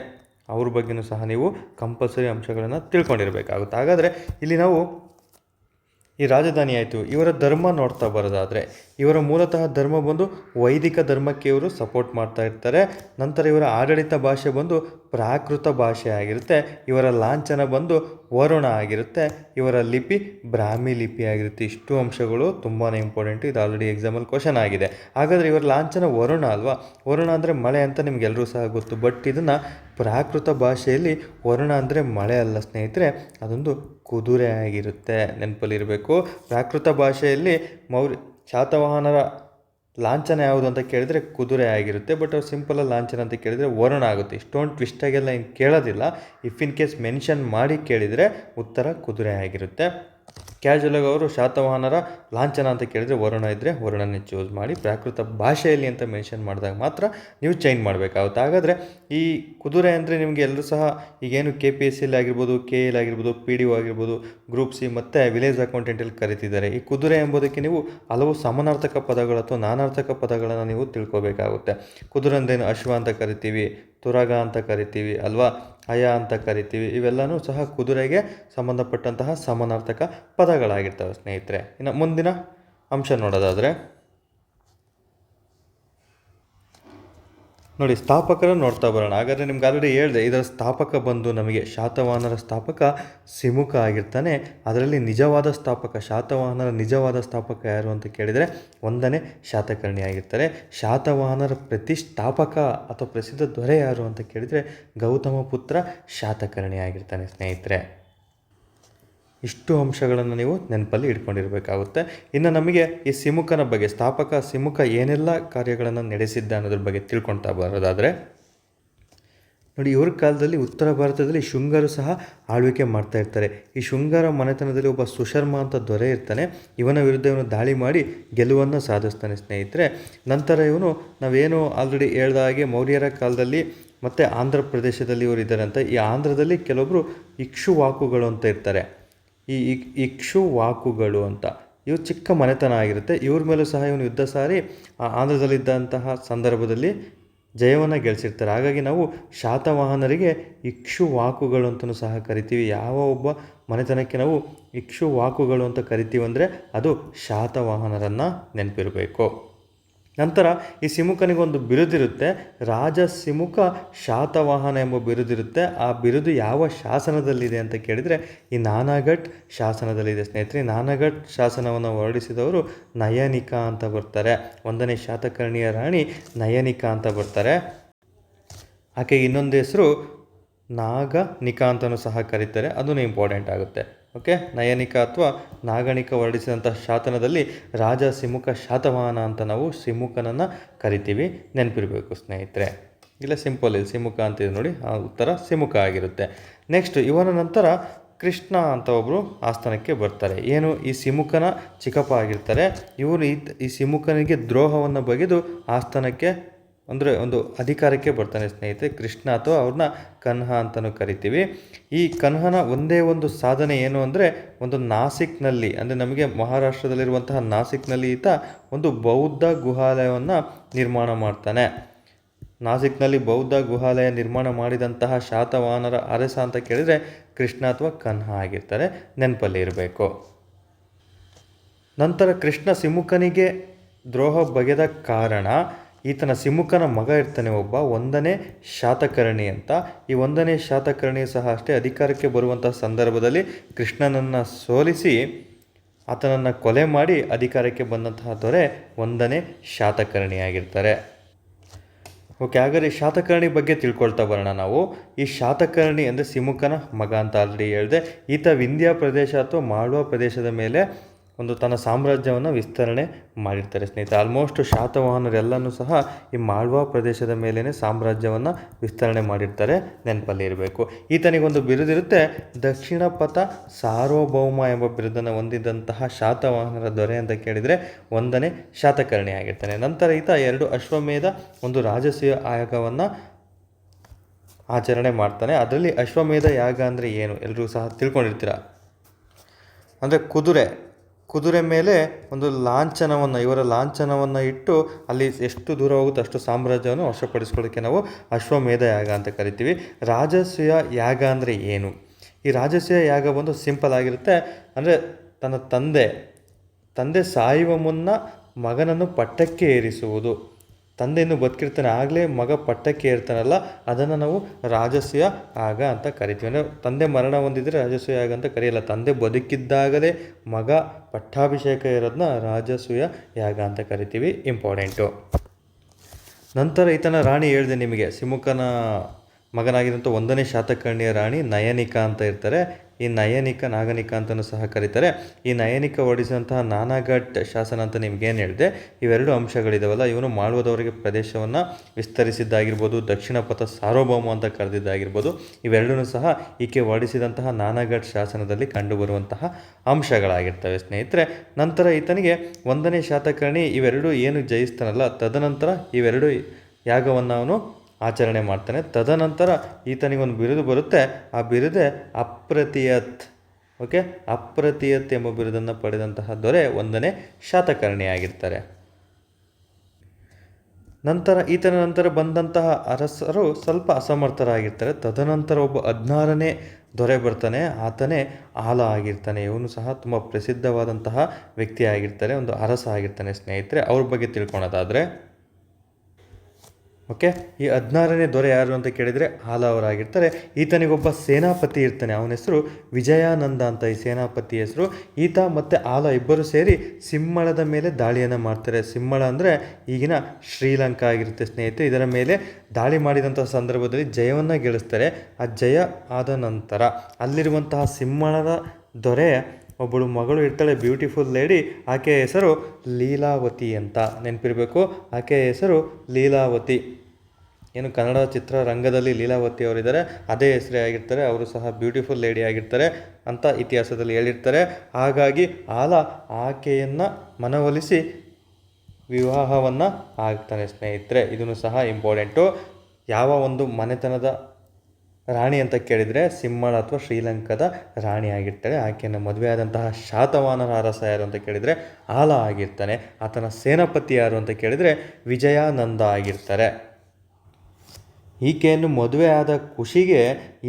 ಅವ್ರ ಬಗ್ಗೆಯೂ ಸಹ ನೀವು ಕಂಪಲ್ಸರಿ ಅಂಶಗಳನ್ನು ತಿಳ್ಕೊಂಡಿರಬೇಕಾಗುತ್ತೆ. ಹಾಗಾದರೆ ಇಲ್ಲಿ ನಾವು ಈ ರಾಜಧಾನಿ ಆಯಿತು. ಇವರ ಧರ್ಮ ನೋಡ್ತಾ ಬರೋದಾದರೆ ಇವರ ಮೂಲತಃ ಧರ್ಮ ಬಂದು ವೈದಿಕ ಧರ್ಮಕ್ಕೆ ಇವರು ಸಪೋರ್ಟ್ ಮಾಡ್ತಾ ಇರ್ತಾರೆ. ನಂತರ ಇವರ ಆಡಳಿತ ಭಾಷೆ ಬಂದು ಪ್ರಾಕೃತ ಭಾಷೆ ಆಗಿರುತ್ತೆ. ಇವರ ಲಾಂಛನ ಬಂದು ವರುಣ ಆಗಿರುತ್ತೆ. ಇವರ ಲಿಪಿ ಬ್ರಾಹ್ಮಿ ಲಿಪಿ ಆಗಿರುತ್ತೆ. ಇಷ್ಟು ಅಂಶಗಳು ತುಂಬಾ ಇಂಪಾರ್ಟೆಂಟು. ಇದು ಆಲ್ರೆಡಿ ಎಕ್ಸಾಮಲ್ಲಿ ಕ್ವಶನ್ ಆಗಿದೆ. ಹಾಗಾದರೆ ಇವರ ಲಾಂಛನ ವರುಣ ಅಲ್ವಾ? ವರುಣ ಅಂದರೆ ಮಳೆ ಅಂತ ನಿಮಗೆಲ್ಲರೂ ಸಹ ಗೊತ್ತು. ಬಟ್ ಇದನ್ನು ಪ್ರಾಕೃತ ಭಾಷೆಯಲ್ಲಿ ವರುಣ ಅಂದರೆ ಮಳೆ ಅಲ್ಲ ಸ್ನೇಹಿತರೆ, ಅದೊಂದು ಕುದುರೆ ಆಗಿರುತ್ತೆ, ನೆನಪಲ್ಲಿರಬೇಕು. ಪ್ರಾಕೃತ ಭಾಷೆಯಲ್ಲಿ ಶಾತವಾಹನರ ಲಾಂಛನ ಯಾವುದು ಅಂತ ಕೇಳಿದರೆ ಕುದುರೆ ಆಗಿರುತ್ತೆ. ಬಟ್ ಅವ್ರು ಸಿಂಪಲಾಗಿ ಲಾಂಛನ ಅಂತ ಕೇಳಿದರೆ ವರುಣ ಆಗುತ್ತೆ. ಇಷ್ಟೊಂದು ಟ್ವಿಸ್ಟಾಗೆಲ್ಲ ಏನು ಕೇಳೋದಿಲ್ಲ. ಇಫ್ ಇನ್ ಕೇಸ್ ಮೆನ್ಷನ್ ಮಾಡಿ ಕೇಳಿದರೆ ಉತ್ತರ ಕುದುರೆ ಆಗಿರುತ್ತೆ. ಕ್ಯಾಶುವಲಾಗಿ ಅವರು ಶಾತವಾಹನರ ಲಾಂಛನ ಅಂತ ಕೇಳಿದರೆ ವರುಣ ಇದ್ದರೆ ವರುಣನೇ ಚೂಸ್ ಮಾಡಿ. ಪ್ರಾಕೃತ ಭಾಷೆಯಲ್ಲಿ ಅಂತ ಮೆನ್ಷನ್ ಮಾಡಿದಾಗ ಮಾತ್ರ ನೀವು ಚೇಂಜ್ ಮಾಡಬೇಕಾಗುತ್ತೆ. ಹಾಗಾದರೆ ಈ ಕುದುರೆ ಅಂದರೆ ನಿಮಗೆ ಎಲ್ಲರೂ ಸಹ ಈಗೇನು KPSC ಆಗಿರ್ಬೋದು, KL ಆಗಿರ್ಬೋದು, PDO ಆಗಿರ್ಬೋದು, ಗ್ರೂಪ್ C ಮತ್ತು ವಿಲೇಜ್ ಅಕೌಂಟೆಂಟಲ್ಲಿ ಕರಿತಿದ್ದಾರೆ. ಈ ಕುದುರೆ ಎಂಬುದಕ್ಕೆ ನೀವು ಹಲವು ಸಮಾನಾರ್ಥಕ ಪದಗಳು ಅಥವಾ ನಾನಾರ್ಥಕ ಪದಗಳನ್ನು ನೀವು ತಿಳ್ಕೊಬೇಕಾಗುತ್ತೆ. ಕುದುರೆ ಅಂದೇನು, ಅಶ್ವ ಅಂತ ಕರಿತೀವಿ, ತುರಗ ಅಂತ ಕರಿತೀವಿ ಅಲ್ವಾ, ಅಯ ಅಂತ ಕರಿತೀವಿ. ಇವೆಲ್ಲವೂ ಸಹ ಕುದುರೆಗೆ ಸಂಬಂಧಪಟ್ಟಂತಹ ಸಮಾನಾರ್ಥಕ ಪದಗಳಾಗಿರ್ತವೆ ಸ್ನೇಹಿತರೆ. ಇನ್ನು ಮುಂದಿನ ಅಂಶ ನೋಡೋದಾದರೆ ನೋಡಿ, ಸ್ಥಾಪಕರನ್ನು ನೋಡ್ತಾ ಬರೋಣ. ಹಾಗಾದರೆ ನಿಮ್ಗೆ ಆಲ್ರೆಡಿ ಹೇಳಿದೆ, ಇದರ ಸ್ಥಾಪಕ ಬಂದು ನಮಗೆ ಶಾತವಾಹನರ ಸ್ಥಾಪಕ ಸಿಮುಖ ಆಗಿರ್ತಾನೆ. ಅದರಲ್ಲಿ ನಿಜವಾದ ಸ್ಥಾಪಕ, ಶಾತವಾಹನರ ನಿಜವಾದ ಸ್ಥಾಪಕ ಯಾರು ಅಂತ ಕೇಳಿದರೆ 1ನೇ ಶಾತಕರ್ಣಿ ಆಗಿರ್ತಾರೆ. ಶಾತವಾಹನರ ಪ್ರತಿಷ್ಠಾಪಕ ಅಥವಾ ಪ್ರಸಿದ್ಧ ದೊರೆ ಯಾರು ಅಂತ ಕೇಳಿದರೆ ಗೌತಮ ಪುತ್ರ ಶಾತಕರ್ಣಿ ಆಗಿರ್ತಾನೆ ಸ್ನೇಹಿತರೆ. ಇಷ್ಟು ಅಂಶಗಳನ್ನು ನೀವು ನೆನಪಲ್ಲಿ ಇಟ್ಕೊಂಡಿರಬೇಕಾಗುತ್ತೆ. ಇನ್ನು ನಮಗೆ ಈ ಸಿಮುಖನ ಬಗ್ಗೆ, ಸ್ಥಾಪಕ ಸಿಮುಖ ಏನೆಲ್ಲ ಕಾರ್ಯಗಳನ್ನು ನಡೆಸಿದ್ದ ಅನ್ನೋದ್ರ ಬಗ್ಗೆ ತಿಳ್ಕೊಳ್ತಾ ಬರೋದಾದರೆ ನೋಡಿ, ಇವ್ರ ಕಾಲದಲ್ಲಿ ಉತ್ತರ ಭಾರತದಲ್ಲಿ ಶುಂಗರು ಸಹ ಆಳ್ವಿಕೆ ಮಾಡ್ತಾ ಇರ್ತಾರೆ. ಈ ಶುಂಗರ ಮನೆತನದಲ್ಲಿ ಒಬ್ಬ ಸುಶರ್ಮ ಅಂತ ದೊರೆ ಇರ್ತಾನೆ. ಇವನ ವಿರುದ್ಧ ಇವನು ದಾಳಿ ಮಾಡಿ ಗೆಲುವನ್ನು ಸಾಧಿಸ್ತಾನೆ ಸ್ನೇಹಿತರೆ. ನಂತರ ಇವನು ನಾವೇನು ಆಲ್ರೆಡಿ ಹೇಳ್ದ ಹಾಗೆ ಮೌರ್ಯರ ಕಾಲದಲ್ಲಿ ಮತ್ತು ಆಂಧ್ರ ಪ್ರದೇಶದಲ್ಲಿ ಇವರು ಇದ್ದಾರೆ ಅಂತ. ಈ ಆಂಧ್ರದಲ್ಲಿ ಕೆಲವೊಬ್ಬರು ಇಕ್ಷುವಾಕುಗಳು ಅಂತ ಇರ್ತಾರೆ. ಇಕ್ಷ್ವಾಕುಗಳು ಅಂತ. ಇವು ಚಿಕ್ಕ ಮನೆತನ ಆಗಿರುತ್ತೆ. ಇವ್ರ ಮೇಲೂ ಸಹ ಇವನು ಯುದ್ಧ ಸಾರಿ ಆಂಧ್ರದಲ್ಲಿದ್ದಂತಹ ಸಂದರ್ಭದಲ್ಲಿ ಜಯವನ್ನು ಗಳಿಸಿರ್ತಾರೆ. ಹಾಗಾಗಿ ನಾವು ಶಾತವಾಹನರಿಗೆ ಇಕ್ಷ್ವಾಕುಗಳು ಅಂತಲೂ ಸಹ ಕರಿತೀವಿ. ಯಾವ ಒಬ್ಬ ಮನೆತನಕ್ಕೆ ನಾವು ಇಕ್ಷ್ವಾಕುಗಳು ಅಂತ ಕರಿತೀವಿ ಅಂದರೆ ಅದು ಶಾತವಾಹನರನ್ನು ನೆನಪಿರಬೇಕು. ನಂತರ ಈ ಸಿಮುಕನಿಗೊಂದು ಬಿರುದಿರುತ್ತೆ, ರಾಜ ಸಿಮುಕ ಶಾತವಾಹನ ಎಂಬ ಬಿರುದಿರುತ್ತೆ. ಆ ಬಿರುದು ಯಾವ ಶಾಸನದಲ್ಲಿದೆ ಅಂತ ಕೇಳಿದರೆ ಈ ನಾನಘಟ್ ಶಾಸನದಲ್ಲಿದೆ ಸ್ನೇಹಿತರೆ. ನಾನಘಟ್ ಶಾಸನವನ್ನು ಹೊರಡಿಸಿದವರು ನಯನಿಕಾ ಅಂತ ಬರ್ತಾರೆ. 1ನೇ ಶಾತಕರ್ಣಿಯ ರಾಣಿ ನಯನಿಕಾ ಅಂತ ಬರ್ತಾರೆ. ಆಕೆಗೆ ಇನ್ನೊಂದು ಹೆಸರು ನಾಗನಿಕಾ ಅಂತಲೂ ಸಹ ಕರೀತಾರೆ. ಅದೂ ಇಂಪಾರ್ಟೆಂಟ್ ಆಗುತ್ತೆ. ಓಕೆ, ನಯನಿಕಾ ಅಥವಾ ನಾಗನಿಕ ಹೊರಡಿಸಿದಂಥ ಶಾಸನದಲ್ಲಿ ರಾಜ ಸಿಮುಕ ಶಾತವಾಹನ ಅಂತ ನಾವು ಸಿಮುಕನನ್ನು ಕರಿತೀವಿ, ನೆನಪಿರಬೇಕು ಸ್ನೇಹಿತರೆ. ಇಲ್ಲ ಸಿಂಪಲ್ ಇದು ಸಿಮುಕ ಅಂತಿದೆ ನೋಡಿ, ಆ ಉತ್ತರ ಸಿಮುಕ ಆಗಿರುತ್ತೆ. ನೆಕ್ಸ್ಟ್ ಇವನ ನಂತರ ಕೃಷ್ಣ ಅಂತ ಒಬ್ಬರು ಆಸ್ಥಾನಕ್ಕೆ ಬರ್ತಾರೆ. ಏನು, ಈ ಸಿಮುಕನ ಚಿಕ್ಕಪ್ಪ ಆಗಿರ್ತಾರೆ. ಇವರು ಈ ಸಿಮುಕನಿಗೆ ದ್ರೋಹವನ್ನು ಬಗೆದು ಆಸ್ಥಾನಕ್ಕೆ ಅಂದರೆ ಒಂದು ಅಧಿಕಾರಕ್ಕೆ ಬರ್ತಾನೆ ಸ್ನೇಹಿತರೆ. ಕೃಷ್ಣ ಅಥವಾ ಅವ್ರನ್ನ ಕನ್ಹ ಅಂತಲೂ ಕರಿತೀವಿ. ಈ ಕನ್ಹನ ಒಂದೇ ಒಂದು ಸಾಧನೆ ಏನು ಅಂದರೆ ಒಂದು ನಾಸಿಕ್ನಲ್ಲಿ, ಅಂದರೆ ನಮಗೆ ಮಹಾರಾಷ್ಟ್ರದಲ್ಲಿರುವಂತಹ ನಾಸಿಕ್ನಲ್ಲಿ ಈತ ಒಂದು ಬೌದ್ಧ ಗುಹಾಲಯವನ್ನು ನಿರ್ಮಾಣ ಮಾಡ್ತಾನೆ. ನಾಸಿಕ್ನಲ್ಲಿ ಬೌದ್ಧ ಗುಹಾಲಯ ನಿರ್ಮಾಣ ಮಾಡಿದಂತಹ ಶಾತವಾಹನರ ಅರಸ ಅಂತ ಕೇಳಿದರೆ ಕೃಷ್ಣ ಅಥವಾ ಕನ್ಹ ಆಗಿರ್ತಾರೆ, ನೆನಪಲ್ಲಿ ಇರಬೇಕು. ನಂತರ ಕೃಷ್ಣ ಸಿಮುಕನಿಗೆ ದ್ರೋಹ ಬಗೆದ ಕಾರಣ ಈತನ ಸಿಮುಕನ ಮಗ ಇರ್ತಾನೆ ಒಬ್ಬ, 1ನೇ ಶಾತಕರ್ಣಿ ಅಂತ. ಈ 1ನೇ ಶಾತಕರ್ಣಿ ಸಹ ಅಷ್ಟೇ ಅಧಿಕಾರಕ್ಕೆ ಬರುವಂಥ ಸಂದರ್ಭದಲ್ಲಿ ಕೃಷ್ಣನನ್ನು ಸೋಲಿಸಿ ಆತನನ್ನು ಕೊಲೆ ಮಾಡಿ ಅಧಿಕಾರಕ್ಕೆ ಬಂದಂತಹ ದೊರೆ 1ನೇ ಶಾತಕರ್ಣಿ ಆಗಿರ್ತಾರೆ. ಓಕೆ, ಹಾಗಾದರೆ ಈ ಶಾತಕರ್ಣಿ ಬಗ್ಗೆ ತಿಳ್ಕೊಳ್ತಾ ಬರೋಣ ನಾವು. ಈ ಶಾತಕರ್ಣಿ ಅಂದರೆ ಸಿಮುಕನ ಮಗ ಅಂತ ಆಲ್ರೆಡಿ ಹೇಳಿದೆ. ಈತ ವಿಂಧ್ಯ ಪ್ರದೇಶ ಅಥವಾ ಮಾಳ್ವಾ ಪ್ರದೇಶದ ಮೇಲೆ ಒಂದು ತನ್ನ ಸಾಮ್ರಾಜ್ಯವನ್ನು ವಿಸ್ತರಣೆ ಮಾಡಿರ್ತಾರೆ ಸ್ನೇಹಿತರೆ. ಆಲ್ಮೋಸ್ಟ್ ಶಾತವಾಹನರೆಲ್ಲನೂ ಸಹ ಈ ಮಾಳ್ವಾ ಪ್ರದೇಶದ ಮೇಲೇ ಸಾಮ್ರಾಜ್ಯವನ್ನು ವಿಸ್ತರಣೆ ಮಾಡಿರ್ತಾರೆ, ನೆನಪಲ್ಲಿ ಇರಬೇಕು. ಈತನಿಗೊಂದು ಬಿರುದಿರುತ್ತೆ, ದಕ್ಷಿಣ ಪಥ ಸಾರ್ವಭೌಮ ಎಂಬ ಬಿರುದನ್ನು ಹೊಂದಿದಂತಹ ಶಾತವಾಹನರ ದೊರೆ ಅಂತ ಕೇಳಿದರೆ 1ನೇ ಶಾತಕರ್ಣಿ ಆಗಿರ್ತಾನೆ. ನಂತರ ಈತ 2 ಅಶ್ವಮೇಧ, 1 ರಾಜಸೂಯ ಯಾಗವನ್ನು ಆಚರಣೆ ಮಾಡ್ತಾನೆ. ಅದರಲ್ಲಿ ಅಶ್ವಮೇಧ ಯಾಗ ಅಂದರೆ ಏನು ಎಲ್ಲರೂ ಸಹ ತಿಳ್ಕೊಂಡಿರ್ತೀರ. ಅಂದರೆ ಕುದುರೆ ಮೇಲೆ ಒಂದು ಲಾಂಛನವನ್ನು, ಇವರ ಲಾಂಛನವನ್ನು ಇಟ್ಟು ಅಲ್ಲಿ ಎಷ್ಟು ದೂರ ಹೋಗುತ್ತೋ ಅಷ್ಟು ಸಾಮ್ರಾಜ್ಯವನ್ನು ವಶಪಡಿಸ್ಕೊಳ್ಳೋಕ್ಕೆ ನಾವು ಅಶ್ವಮೇಧ ಯಾಗ ಅಂತ ಕರಿತೀವಿ. ರಾಜಸೂಯ ಯಾಗ ಅಂದರೆ ಏನು? ಈ ರಾಜಸೂಯ ಯಾಗ ಬಂದು ಸಿಂಪಲ್ ಆಗಿರುತ್ತೆ. ಅಂದರೆ ತನ್ನ ತಂದೆ ಸಾಯುವ ಮುನ್ನ ಮಗನನ್ನು ಪಟ್ಟಕ್ಕೆ ಏರಿಸುವುದು. ತಂದೆಯನ್ನು ಬದುಕಿರ್ತಾನೆ, ಆಗಲೇ ಮಗ ಪಟ್ಟಕ್ಕೆ ಏರ್ತಾನಲ್ಲ, ಅದನ್ನು ನಾವು ರಾಜಸೂಯ ಯಾಗ ಅಂತ ಕರಿತೀವಿ. ಅಂದರೆ ತಂದೆ ಮರಣ ಹೊಂದಿದರೆ ರಾಜಸೂಯ ಯಾಗ ಅಂತ ಕರೆಯಲ್ಲ, ತಂದೆ ಬದುಕಿದ್ದಾಗಲೇ ಮಗ ಪಟ್ಟಾಭಿಷೇಕ ಇರೋದನ್ನ ರಾಜಸೂಯ ಯಾಗ ಅಂತ ಕರಿತೀವಿ, ಇಂಪಾರ್ಟೆಂಟು. ನಂತರ ಈತನ ರಾಣಿ ಹೇಳಿದೆ ನಿಮಗೆ, ಸಿಮುಕನ ಮಗನಾಗಿರುವಂಥ 1ನೇ ಶಾತಕರ್ಣಿಯ ರಾಣಿ ನಯನಿಕಾ ಅಂತ ಇರ್ತಾರೆ. ಈ ನಯನಿಕಾ ನಾಗನಿಕಾ ಅಂತಲೂ ಸಹ ಕರೀತಾರೆ. ಈ ನಯನಿಕಾ ಹೊರಡಿಸಿದಂತಹ ನಾನಘಟ್ ಶಾಸನ ಅಂತ ನಿಮ್ಗೇನು ಹೇಳಿದೆ, ಇವೆರಡು ಅಂಶಗಳಿದಾವಲ್ಲ, ಇವನು ಮಾಳ್ವದವರಿಗೆ ಪ್ರದೇಶವನ್ನು ವಿಸ್ತರಿಸಿದ್ದಾಗಿರ್ಬೋದು, ದಕ್ಷಿಣ ಪಥ ಸಾರ್ವಭೌಮ ಅಂತ ಕರೆದಿದ್ದಾಗಿರ್ಬೋದು, ಇವೆರಡೂ ಸಹ ಈಕೆ ಹೊರಡಿಸಿದಂತಹ ನಾನಘಟ್ ಶಾಸನದಲ್ಲಿ ಕಂಡುಬರುವಂತಹ ಅಂಶಗಳಾಗಿರ್ತವೆ ಸ್ನೇಹಿತರೆ. ನಂತರ ಈತನಿಗೆ 1ನೇ ಶಾತಕರ್ಣಿ ಇವೆರಡು ಏನು ಜಯಿಸ್ತಾನಲ್ಲ, ತದನಂತರ ಇವೆರಡು ಯಾಗವನ್ನು ಅವನು ಆಚರಣೆ ಮಾಡ್ತಾನೆ. ತದನಂತರ ಈತನಿಗೊಂದು ಬಿರುದು ಬರುತ್ತೆ, ಆ ಬಿರುದೇ ಅಪ್ರತಿಯತ್. ಓಕೆ, ಅಪ್ರತಿಯತ್ ಎಂಬ ಬಿರುದನ್ನು ಪಡೆದಂತಹ ದೊರೆ 1ನೇ ಶಾತಕರ್ಣಿ ಆಗಿರ್ತಾರೆ. ನಂತರ ಈತನ ನಂತರ ಬಂದಂತಹ ಅರಸರು ಸ್ವಲ್ಪ ಅಸಮರ್ಥರಾಗಿರ್ತಾರೆ. ತದನಂತರ ಒಬ್ಬ 16ನೇ ದೊರೆ ಬರ್ತಾನೆ, ಆತನೇ ಆಲ ಆಗಿರ್ತಾನೆ. ಇವನು ಸಹ ತುಂಬ ಪ್ರಸಿದ್ಧವಾದಂತಹ ವ್ಯಕ್ತಿ ಆಗಿರ್ತಾರೆ, ಒಂದು ಅರಸ ಆಗಿರ್ತಾನೆ ಸ್ನೇಹಿತರೆ. ಅವ್ರ ಬಗ್ಗೆ ತಿಳ್ಕೊಳೋದಾದರೆ, ಓಕೆ, ಈ 16ನೇ ದೊರೆ ಯಾರು ಅಂತ ಕೇಳಿದರೆ ಆಲ ಅವರಾಗಿರ್ತಾರೆ. ಈತನಿಗೊಬ್ಬ ಸೇನಾಪತಿ ಇರ್ತಾನೆ, ಅವನ ಹೆಸರು ವಿಜಯಾನಂದ ಅಂತ ಈ ಸೇನಾಪತಿ ಹೆಸರು. ಈತ ಮತ್ತು ಆಲ ಇಬ್ಬರು ಸೇರಿ ಸಿಂಹಳದ ಮೇಲೆ ದಾಳಿಯನ್ನು ಮಾಡ್ತಾರೆ. ಸಿಂಹಳ ಅಂದರೆ ಈಗಿನ ಶ್ರೀಲಂಕಾ ಆಗಿರುತ್ತೆ ಸ್ನೇಹಿತರೆ. ಇದರ ಮೇಲೆ ದಾಳಿ ಮಾಡಿದಂಥ ಸಂದರ್ಭದಲ್ಲಿ ಜಯವನ್ನು ಗಳಿಸ್ತಾರೆ. ಆ ಜಯ ಆದ ನಂತರ ಅಲ್ಲಿರುವಂತಹ ಸಿಂಹಳದ ದೊರೆ ಒಬ್ಬಳು ಮಗಳು ಇರ್ತಾಳೆ, ಬ್ಯೂಟಿಫುಲ್ ಲೇಡಿ. ಆಕೆಯ ಹೆಸರು ಲೀಲಾವತಿ ಅಂತ ನೆನಪಿರಬೇಕು. ಆಕೆಯ ಹೆಸರು ಲೀಲಾವತಿ. ಏನು ಕನ್ನಡ ಚಿತ್ರರಂಗದಲ್ಲಿ ಲೀಲಾವತಿ ಅವರಿದ್ದಾರೆ, ಅದೇ ಹೆಸರೇ ಆಗಿರ್ತಾರೆ. ಅವರು ಸಹ ಬ್ಯೂಟಿಫುಲ್ ಲೇಡಿ ಆಗಿರ್ತಾರೆ ಅಂತ ಇತಿಹಾಸದಲ್ಲಿ ಹೇಳಿರ್ತಾರೆ. ಹಾಗಾಗಿ ಆಲ ಆಕೆಯನ್ನು ಮನವೊಲಿಸಿ ವಿವಾಹವನ್ನು ಆಗ್ತಾನೆ ಸ್ನೇಹಿತರೆ. ಇದನ್ನು ಸಹ ಇಂಪಾರ್ಟೆಂಟು. ಯಾವ ಒಂದು ಮನೆತನದ ರಾಣಿ ಅಂತ ಕೇಳಿದರೆ ಸಿಂಹಳ ಅಥವಾ ಶ್ರೀಲಂಕಾದ ರಾಣಿ ಆಗಿರ್ತಾಳೆ. ಆಕೆಯನ್ನು ಮದುವೆ ಆದಂತಹ ಶಾತವಾಹನರ ಅರಸ ಯಾರು ಅಂತ ಕೇಳಿದರೆ ಆಲ ಆಗಿರ್ತಾನೆ. ಆತನ ಸೇನಾಪತಿ ಯಾರು ಅಂತ ಕೇಳಿದರೆ ವಿಜಯಾನಂದ ಆಗಿರ್ತಾರೆ. ಈಕೆಯನ್ನು ಮದುವೆ ಆದ ಖುಷಿಗೆ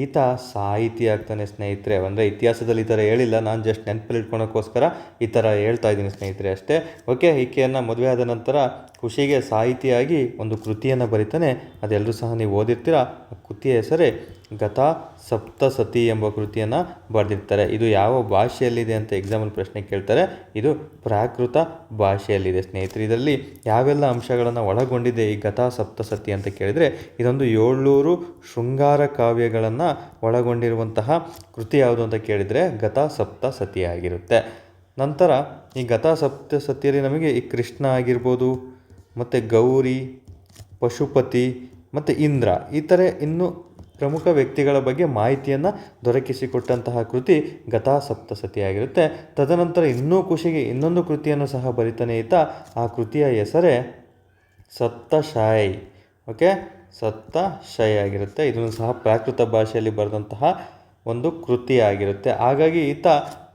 ಈತ ಸಾಹಿತಿ ಆಗ್ತಾನೆ ಸ್ನೇಹಿತರೆ. ಅಂದರೆ ಇತಿಹಾಸದಲ್ಲಿ ಈ ಥರ ಹೇಳಿಲ್ಲ, ನಾನು ಜಸ್ಟ್ ನೆನಪಲ್ಲಿ ಇಟ್ಕೊಳೋಕ್ಕೋಸ್ಕರ ಈ ಥರ ಹೇಳ್ತಾ ಇದ್ದೀನಿ ಸ್ನೇಹಿತರೆ ಅಷ್ಟೇ. ಓಕೆ, ಈಕೆಯನ್ನು ಮದುವೆ ಆದ ನಂತರ ಖುಷಿಗೆ ಸಾಹಿತಿಯಾಗಿ ಒಂದು ಕೃತಿಯನ್ನು ಬರೀತಾನೆ. ಅದೆಲ್ಲರೂ ಸಹ ನೀವು ಓದಿರ್ತೀರ. ಆ ಕೃತಿಯ ಹೆಸರೇ ಗತಾ ಸಪ್ತಸತಿ ಎಂಬ ಕೃತಿಯನ್ನು ಬರೆದಿರ್ತಾರೆ. ಇದು ಯಾವ ಭಾಷೆಯಲ್ಲಿದೆ ಅಂತ ಎಕ್ಸಾಮಲ್ಲಿ ಪ್ರಶ್ನೆ ಕೇಳ್ತಾರೆ. ಇದು ಪ್ರಾಕೃತ ಭಾಷೆಯಲ್ಲಿದೆ ಸ್ನೇಹಿತರೆ. ಇದರಲ್ಲಿ ಯಾವೆಲ್ಲ ಅಂಶಗಳನ್ನು ಒಳಗೊಂಡಿದೆ ಈ ಗತಾ ಸಪ್ತಸತಿ ಅಂತ ಕೇಳಿದರೆ ಇದೊಂದು 700 ಶೃಂಗಾರ ಕಾವ್ಯಗಳನ್ನು ಒಳಗೊಂಡಿರುವಂತಹ ಕೃತಿ ಯಾವುದು ಅಂತ ಕೇಳಿದರೆ ಗತಾ ಸಪ್ತಸತಿ ಆಗಿರುತ್ತೆ. ನಂತರ ಈ ಗತಾ ಸಪ್ತಸತಿಯಲ್ಲಿ ನಮಗೆ ಈ ಕೃಷ್ಣ ಆಗಿರ್ಬೋದು, ಮತ್ತು ಗೌರಿ, ಪಶುಪತಿ ಮತ್ತು ಇಂದ್ರ ಈ ಥರ ಇನ್ನೂ ಪ್ರಮುಖ ವ್ಯಕ್ತಿಗಳ ಬಗ್ಗೆ ಮಾಹಿತಿಯನ್ನು ದೊರಕಿಸಿಕೊಟ್ಟಂತಹ ಕೃತಿ ಗತಾ ಸಪ್ತಸತಿ ಆಗಿರುತ್ತೆ. ತದನಂತರ ಇನ್ನೂ ಖುಷಿಗೆ ಇನ್ನೊಂದು ಕೃತಿಯನ್ನು ಸಹ ಬರಿತಾನೆ ಈತ. ಆ ಕೃತಿಯ ಹೆಸರೇ ಸಪ್ತಶೈ. ಓಕೆ, ಸಪ್ತಶೈ ಆಗಿರುತ್ತೆ. ಇದನ್ನು ಸಹ ಪ್ರಾಕೃತ ಭಾಷೆಯಲ್ಲಿ ಬರೆದಂತಹ ಒಂದು ಕೃತಿ ಆಗಿರುತ್ತೆ. ಹಾಗಾಗಿ ಈತ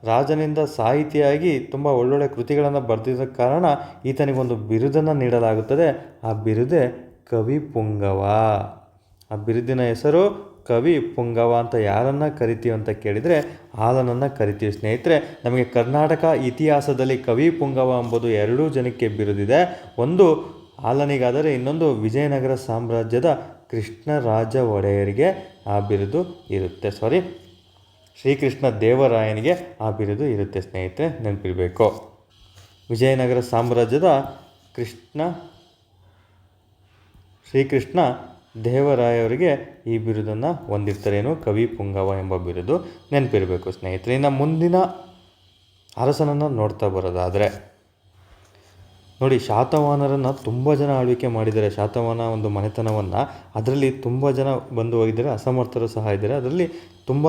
ರಾಜನಿಂದ ಸಾಹಿತಿಯಾಗಿ ತುಂಬ ಒಳ್ಳೊಳ್ಳೆ ಕೃತಿಗಳನ್ನು ಬರೆದಿದ್ದ ಕಾರಣ ಈತನಿಗೊಂದು ಬಿರುದನ್ನು ನೀಡಲಾಗುತ್ತದೆ. ಆ ಬಿರುದೇ ಕವಿ ಪುಂಗವ. ಆ ಬಿರುದಿನ ಹೆಸರು ಕವಿ ಪುಂಗವ. ಅಂತ ಯಾರನ್ನು ಕರಿತೀವಿ ಅಂತ ಕೇಳಿದರೆ ಆಲನನ್ನು ಕರಿತೀವಿ ಸ್ನೇಹಿತರೆ. ನಮಗೆ ಕರ್ನಾಟಕ ಇತಿಹಾಸದಲ್ಲಿ ಕವಿ ಪುಂಗವ ಎಂಬುದು 2 ಜನಕ್ಕೆ ಬಿರುದಿದೆ. ಒಂದು ಆಲನಿಗಾದರೆ ಇನ್ನೊಂದು ವಿಜಯನಗರ ಸಾಮ್ರಾಜ್ಯದ ಕೃಷ್ಣರಾಜ ಒಡೆಯರಿಗೆ ಆ ಬಿರುದು ಇರುತ್ತೆ. ಶ್ರೀಕೃಷ್ಣ ದೇವರಾಯನಿಗೆ ಆ ಬಿರುದು ಇರುತ್ತೆ ಸ್ನೇಹಿತರೆ, ನೆನಪಿರಬೇಕು. ವಿಜಯನಗರ ಸಾಮ್ರಾಜ್ಯದ ಶ್ರೀಕೃಷ್ಣ ದೇವರಾಯವರಿಗೆ ಈ ಬಿರುದನ್ನು ಹೊಂದಿರ್ತಾರೇನು, ಕವಿ ಪುಂಗವ ಎಂಬ ಬಿರುದು. ನೆನಪಿರಬೇಕು ಸ್ನೇಹಿತರೆ. ಇನ್ನು ಮುಂದಿನ ಅರಸನನ್ನು ನೋಡ್ತಾ ಬರೋದಾದರೆ ನೋಡಿ, ಶಾತವಾಹನರನ್ನು ತುಂಬ ಜನ ಆಳ್ವಿಕೆ ಮಾಡಿದ್ದಾರೆ. ಶಾತವಾಹನ ಒಂದು ಮನೆತನವನ್ನು, ಅದರಲ್ಲಿ ತುಂಬ ಜನ ಬಂದು ಹೋಗಿದ್ದಾರೆ, ಅಸಮರ್ಥರು ಸಹ ಇದ್ದಾರೆ. ಅದರಲ್ಲಿ ತುಂಬ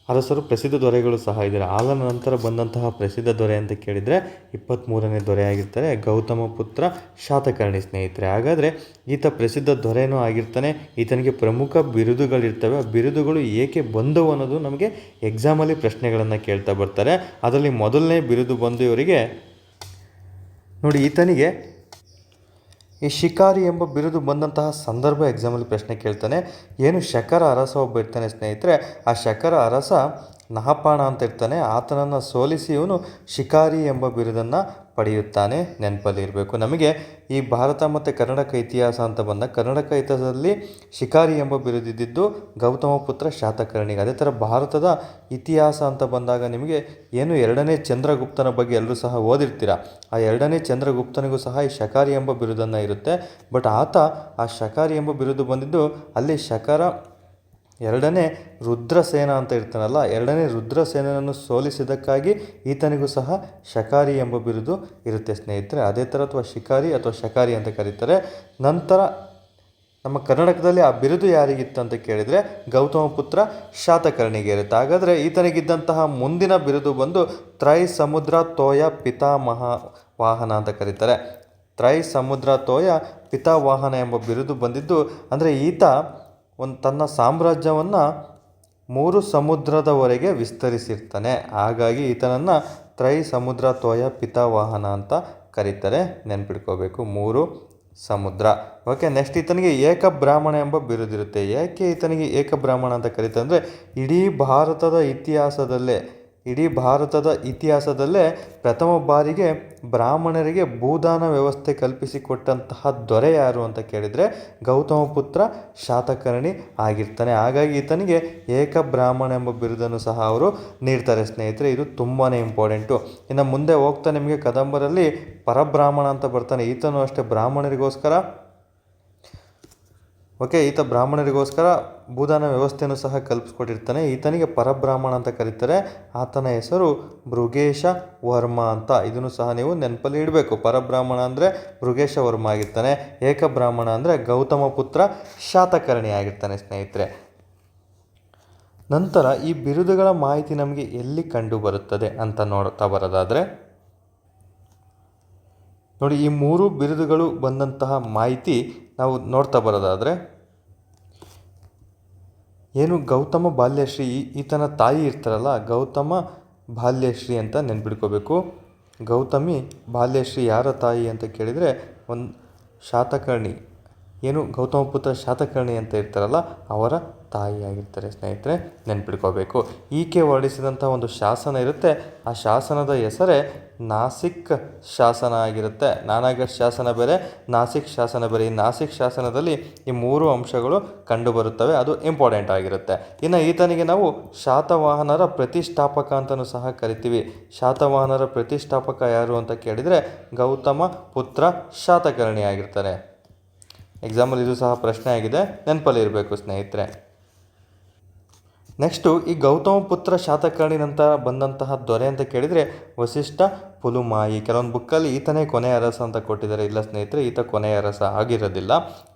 ಅರಸರು, ಪ್ರಸಿದ್ಧ ದೊರೆಗಳು ಸಹ ಇದ್ದಾರೆ. ಆಲನ ನಂತರ ಬಂದಂತಹ ಪ್ರಸಿದ್ಧ ದೊರೆ ಅಂತ ಕೇಳಿದರೆ 23ನೇ ದೊರೆ ಆಗಿರ್ತಾರೆ ಗೌತಮ ಪುತ್ರ ಶಾತಕರ್ಣಿ ಸ್ನೇಹಿತರೆ. ಹಾಗಾದರೆ ಈತ ಪ್ರಸಿದ್ಧ ದೊರೆನೂ ಆಗಿರ್ತಾನೆ. ಈತನಿಗೆ ಪ್ರಮುಖ ಬಿರುದುಗಳಿರ್ತವೆ. ಆ ಬಿರುದುಗಳು ಏಕೆ ಬಂದವು ಅನ್ನೋದು ನಮಗೆ ಎಕ್ಸಾಮಲ್ಲಿ ಪ್ರಶ್ನೆಗಳನ್ನು ಕೇಳ್ತಾ ಬರ್ತಾರೆ. ಅದರಲ್ಲಿ ಮೊದಲನೇ ಬಿರುದು ಬಂದು ಇವರಿಗೆ ನೋಡಿ, ಈತನಿಗೆ ಈ ಶಿಕಾರಿ ಎಂಬ ಬಿರುದು ಬಂದಂತಹ ಸಂದರ್ಭ ಎಕ್ಸಾಮಲ್ಲಿ ಪ್ರಶ್ನೆ ಕೇಳ್ತಾನೆ. ಏನು ಶಕರ ಅರಸ ಒಬ್ಬ ಇರ್ತಾನೆ ಸ್ನೇಹಿತರೆ. ಆ ಶಕರ ಅರಸ ನಹಪಾಣ ಅಂತ ಇರ್ತಾನೆ. ಆತನನ್ನು ಸೋಲಿಸಿ ಇವನು ಶಿಕಾರಿ ಎಂಬ ಬಿರುದನ್ನು ಪಡೆಯುತ್ತಾನೆ. ನೆನಪಲ್ಲಿ ಇರಬೇಕು. ನಮಗೆ ಈ ಭಾರತ ಮತ್ತು ಕರ್ನಾಟಕ ಇತಿಹಾಸ ಅಂತ ಬಂದಾಗ ಕರ್ನಾಟಕ ಇತಿಹಾಸದಲ್ಲಿ ಶಿಕಾರಿ ಎಂಬ ಬಿರುದಿದ್ದು ಗೌತಮ ಪುತ್ರ ಶಾತಕರ್ಣಿಗೆ. ಅದೇ ಥರ ಭಾರತದ ಇತಿಹಾಸ ಅಂತ ಬಂದಾಗ ನಿಮಗೆ ಏನು 2ನೇ ಚಂದ್ರಗುಪ್ತನ ಬಗ್ಗೆ ಎಲ್ಲರೂ ಸಹ ಓದಿರ್ತೀರ. ಆ 2ನೇ ಚಂದ್ರಗುಪ್ತನಿಗೂ ಸಹ ಈ ಶಕಾರಿ ಎಂಬ ಬಿರುದನ್ನು ಇರುತ್ತೆ. ಬಟ್ ಆತ ಆ ಶಕಾರಿ ಎಂಬ ಬಿರುದು ಬಂದಿದ್ದು ಅಲ್ಲಿ ಶಕರ 2ನೇ ರುದ್ರಸೇನ ಅಂತ ಇರ್ತಾನಲ್ಲ, 2ನೇ ರುದ್ರಸೇನನ್ನು ಸೋಲಿಸಿದ್ದಕ್ಕಾಗಿ ಈತನಿಗೂ ಸಹ ಶಕಾರಿ ಎಂಬ ಬಿರುದು ಇರುತ್ತೆ ಸ್ನೇಹಿತರೆ. ಅದೇ ಥರ ಅಥವಾ ಶಿಕಾರಿ ಅಥವಾ ಶಕಾರಿ ಅಂತ ಕರೀತಾರೆ. ನಂತರ ನಮ್ಮ ಕರ್ನಾಟಕದಲ್ಲಿ ಆ ಬಿರುದು ಯಾರಿಗಿತ್ತು ಅಂತ ಕೇಳಿದರೆ ಗೌತಮ ಪುತ್ರ ಶಾತಕರ್ಣಿಗೆ ಇರುತ್ತೆ. ಹಾಗಾದರೆ ಈತನಿಗಿದ್ದಂತಹ ಮುಂದಿನ ಬಿರುದು ಬಂದು ತ್ರೈ ಸಮುದ್ರ ತೋಯ ಪಿತಾಮಹ ವಾಹನ ಅಂತ ಕರೀತಾರೆ. ತ್ರೈ ಸಮುದ್ರ ತೋಯ ಪಿತಾವಾಹನ ಎಂಬ ಬಿರುದು ಬಂದಿದ್ದು ಅಂದರೆ ಈತ ತನ್ನ ಸಾಮ್ರಾಜ್ಯವನ್ನು 3 ಸಮುದ್ರದವರೆಗೆ ವಿಸ್ತರಿಸಿರ್ತಾನೆ. ಹಾಗಾಗಿ ಈತನನ್ನು ತ್ರೈ ಸಮುದ್ರ ತೋಯ ಪಿತಾವಾಹನ ಅಂತ ಕರೀತಾರೆ. ನೆನ್ಪಿಟ್ಕೋಬೇಕು, 3 ಸಮುದ್ರ. ಓಕೆ, ನೆಕ್ಸ್ಟ್ ಈತನಿಗೆ ಏಕಬ್ರಾಹ್ಮಣ ಎಂಬ ಬಿರುದಿರುತ್ತೆ. ಏಕೆ ಈತನಿಗೆ ಏಕಬ್ರಾಹ್ಮಣ ಅಂತ ಕರೀತಾರೆ ಅಂದರೆ ಇಡೀ ಭಾರತದ ಇತಿಹಾಸದಲ್ಲೇ ಪ್ರಥಮ ಬಾರಿಗೆ ಬ್ರಾಹ್ಮಣರಿಗೆ ಭೂದಾನ ವ್ಯವಸ್ಥೆ ಕಲ್ಪಿಸಿಕೊಟ್ಟಂತಹ ದೊರೆ ಯಾರು ಅಂತ ಕೇಳಿದರೆ ಗೌತಮ ಪುತ್ರ ಶಾತಕರ್ಣಿ ಆಗಿರ್ತಾನೆ. ಹಾಗಾಗಿ ಈತನಿಗೆ ಏಕಬ್ರಾಹ್ಮಣ ಎಂಬ ಬಿರುದನ್ನು ಸಹ ಅವರು ನೀಡ್ತಾರೆ ಸ್ನೇಹಿತರೆ. ಇದು ತುಂಬಾ ಇಂಪಾರ್ಟೆಂಟು. ಇನ್ನು ಮುಂದೆ ಹೋಗ್ತಾ ನಿಮಗೆ ಕದಂಬರಲ್ಲಿ ಪರಬ್ರಾಹ್ಮಣ ಅಂತ ಬರ್ತಾನೆ. ಈತನು ಅಷ್ಟೇ ಬ್ರಾಹ್ಮಣರಿಗೋಸ್ಕರ ಈತ ಬ್ರಾಹ್ಮಣರಿಗೋಸ್ಕರ ಭೂದಾನ ವ್ಯವಸ್ಥೆಯನ್ನು ಸಹ ಕಲ್ಪಿಸ್ಕೊಟ್ಟಿರ್ತಾನೆ. ಈತನಿಗೆ ಪರಬ್ರಾಹ್ಮಣ ಅಂತ ಕರೀತಾರೆ. ಆತನ ಹೆಸರು ಭೃಗೇಶ ವರ್ಮ ಅಂತ. ಇದನ್ನು ಸಹ ನೀವು ನೆನಪಲ್ಲಿ ಇಡಬೇಕು. ಪರಬ್ರಾಹ್ಮಣ ಅಂದರೆ ಭೃಗೇಶ ವರ್ಮ ಆಗಿರ್ತಾನೆ. ಏಕಬ್ರಾಹ್ಮಣ ಅಂದರೆ ಗೌತಮ ಪುತ್ರ ಶಾತಕರ್ಣಿ ಆಗಿರ್ತಾನೆ ಸ್ನೇಹಿತರೆ. ನಂತರ ಈ ಬಿರುದುಗಳ ಮಾಹಿತಿ ನಮಗೆ ಎಲ್ಲಿ ಕಂಡು ಬರುತ್ತದೆ ಅಂತ ನೋಡ್ತಾ ಬರೋದಾದರೆ ನೋಡಿ, ಈ 3 ಬಿರುದುಗಳು ಬಂದಂತಹ ಮಾಹಿತಿ ನಾವು ನೋಡ್ತಾ ಬರೋದಾದರೆ ಏನು ಗೌತಮ ಬಾಲ್ಯಶ್ರೀ ಈತನ ತಾಯಿ ಇರ್ತಾರಲ್ಲ, ಗೌತಮ ಬಾಲ್ಯಶ್ರೀ ಅಂತ ನೆನ್ಪಿಡ್ಕೋಬೇಕು. ಗೌತಮಿ ಬಾಲ್ಯಶ್ರೀ ಯಾರ ತಾಯಿ ಅಂತ ಕೇಳಿದರೆ ಒಂದು ಶಾತಕರ್ಣಿ, ಏನು ಗೌತಮ ಪುತ್ರ ಶಾತಕರ್ಣಿ ಅಂತ ಇರ್ತಾರಲ್ಲ ಅವರ ತಾಯಿಯಾಗಿರ್ತಾರೆ ಸ್ನೇಹಿತರೆ, ನೆನ್ಪಿಡ್ಕೋಬೇಕು. ಈಕೆ ಹೊರಡಿಸಿದಂಥ ಒಂದು ಶಾಸನ ಇರುತ್ತೆ, ಆ ಶಾಸನದ ಹೆಸರೇ ನಾಸಿಕ್ ಶಾಸನ ಆಗಿರುತ್ತೆ. ನಾನಾಗಢ ಶಾಸನ ಬೇರೆ, ನಾಸಿಕ್ ಶಾಸನ ಬೇರೆ. ಈ ನಾಸಿಕ್ ಶಾಸನದಲ್ಲಿ ಈ 3 ಅಂಶಗಳು ಕಂಡುಬರುತ್ತವೆ, ಅದು ಇಂಪಾರ್ಟೆಂಟ್ ಆಗಿರುತ್ತೆ. ಇನ್ನು ಈತನಿಗೆ ನಾವು ಶಾತವಾಹನರ ಪ್ರತಿಷ್ಠಾಪಕ ಅಂತಲೂ ಸಹ ಕರಿತೀವಿ. ಶಾತವಾಹನರ ಪ್ರತಿಷ್ಠಾಪಕ ಯಾರು ಅಂತ ಕೇಳಿದರೆ ಗೌತಮ ಪುತ್ರ ಶಾತಕರ್ಣಿ ಆಗಿರ್ತಾರೆ. ಎಕ್ಸಾಂಪಲ್ ಇದು ಸಹ ಪ್ರಶ್ನೆ ಆಗಿದೆ, ನೆನಪಲ್ಲಿ ಇರಬೇಕು ಸ್ನೇಹಿತರೆ. ನೆಕ್ಸ್ಟು ಈ ಗೌತಮ ಪುತ್ರ ಶಾತಕರ್ಣಿ ನಂತರ ಬಂದಂತಹ ದೊರೆ ಅಂತ ಕೇಳಿದರೆ ವಸಿಷ್ಠ ಪುಲುಮಾಯಿ. ಕೆಲವೊಂದು ಬುಕ್ಕಲ್ಲಿ ಈತನೇ ಕೊನೆಯ ಅರಸ ಅಂತ ಕೊಟ್ಟಿದ್ದಾರೆ. ಇಲ್ಲ ಸ್ನೇಹಿತರೆ, ಈತ ಕೊನೆಯ ಅರಸ ಆಗಿರೋದಿಲ್ಲ.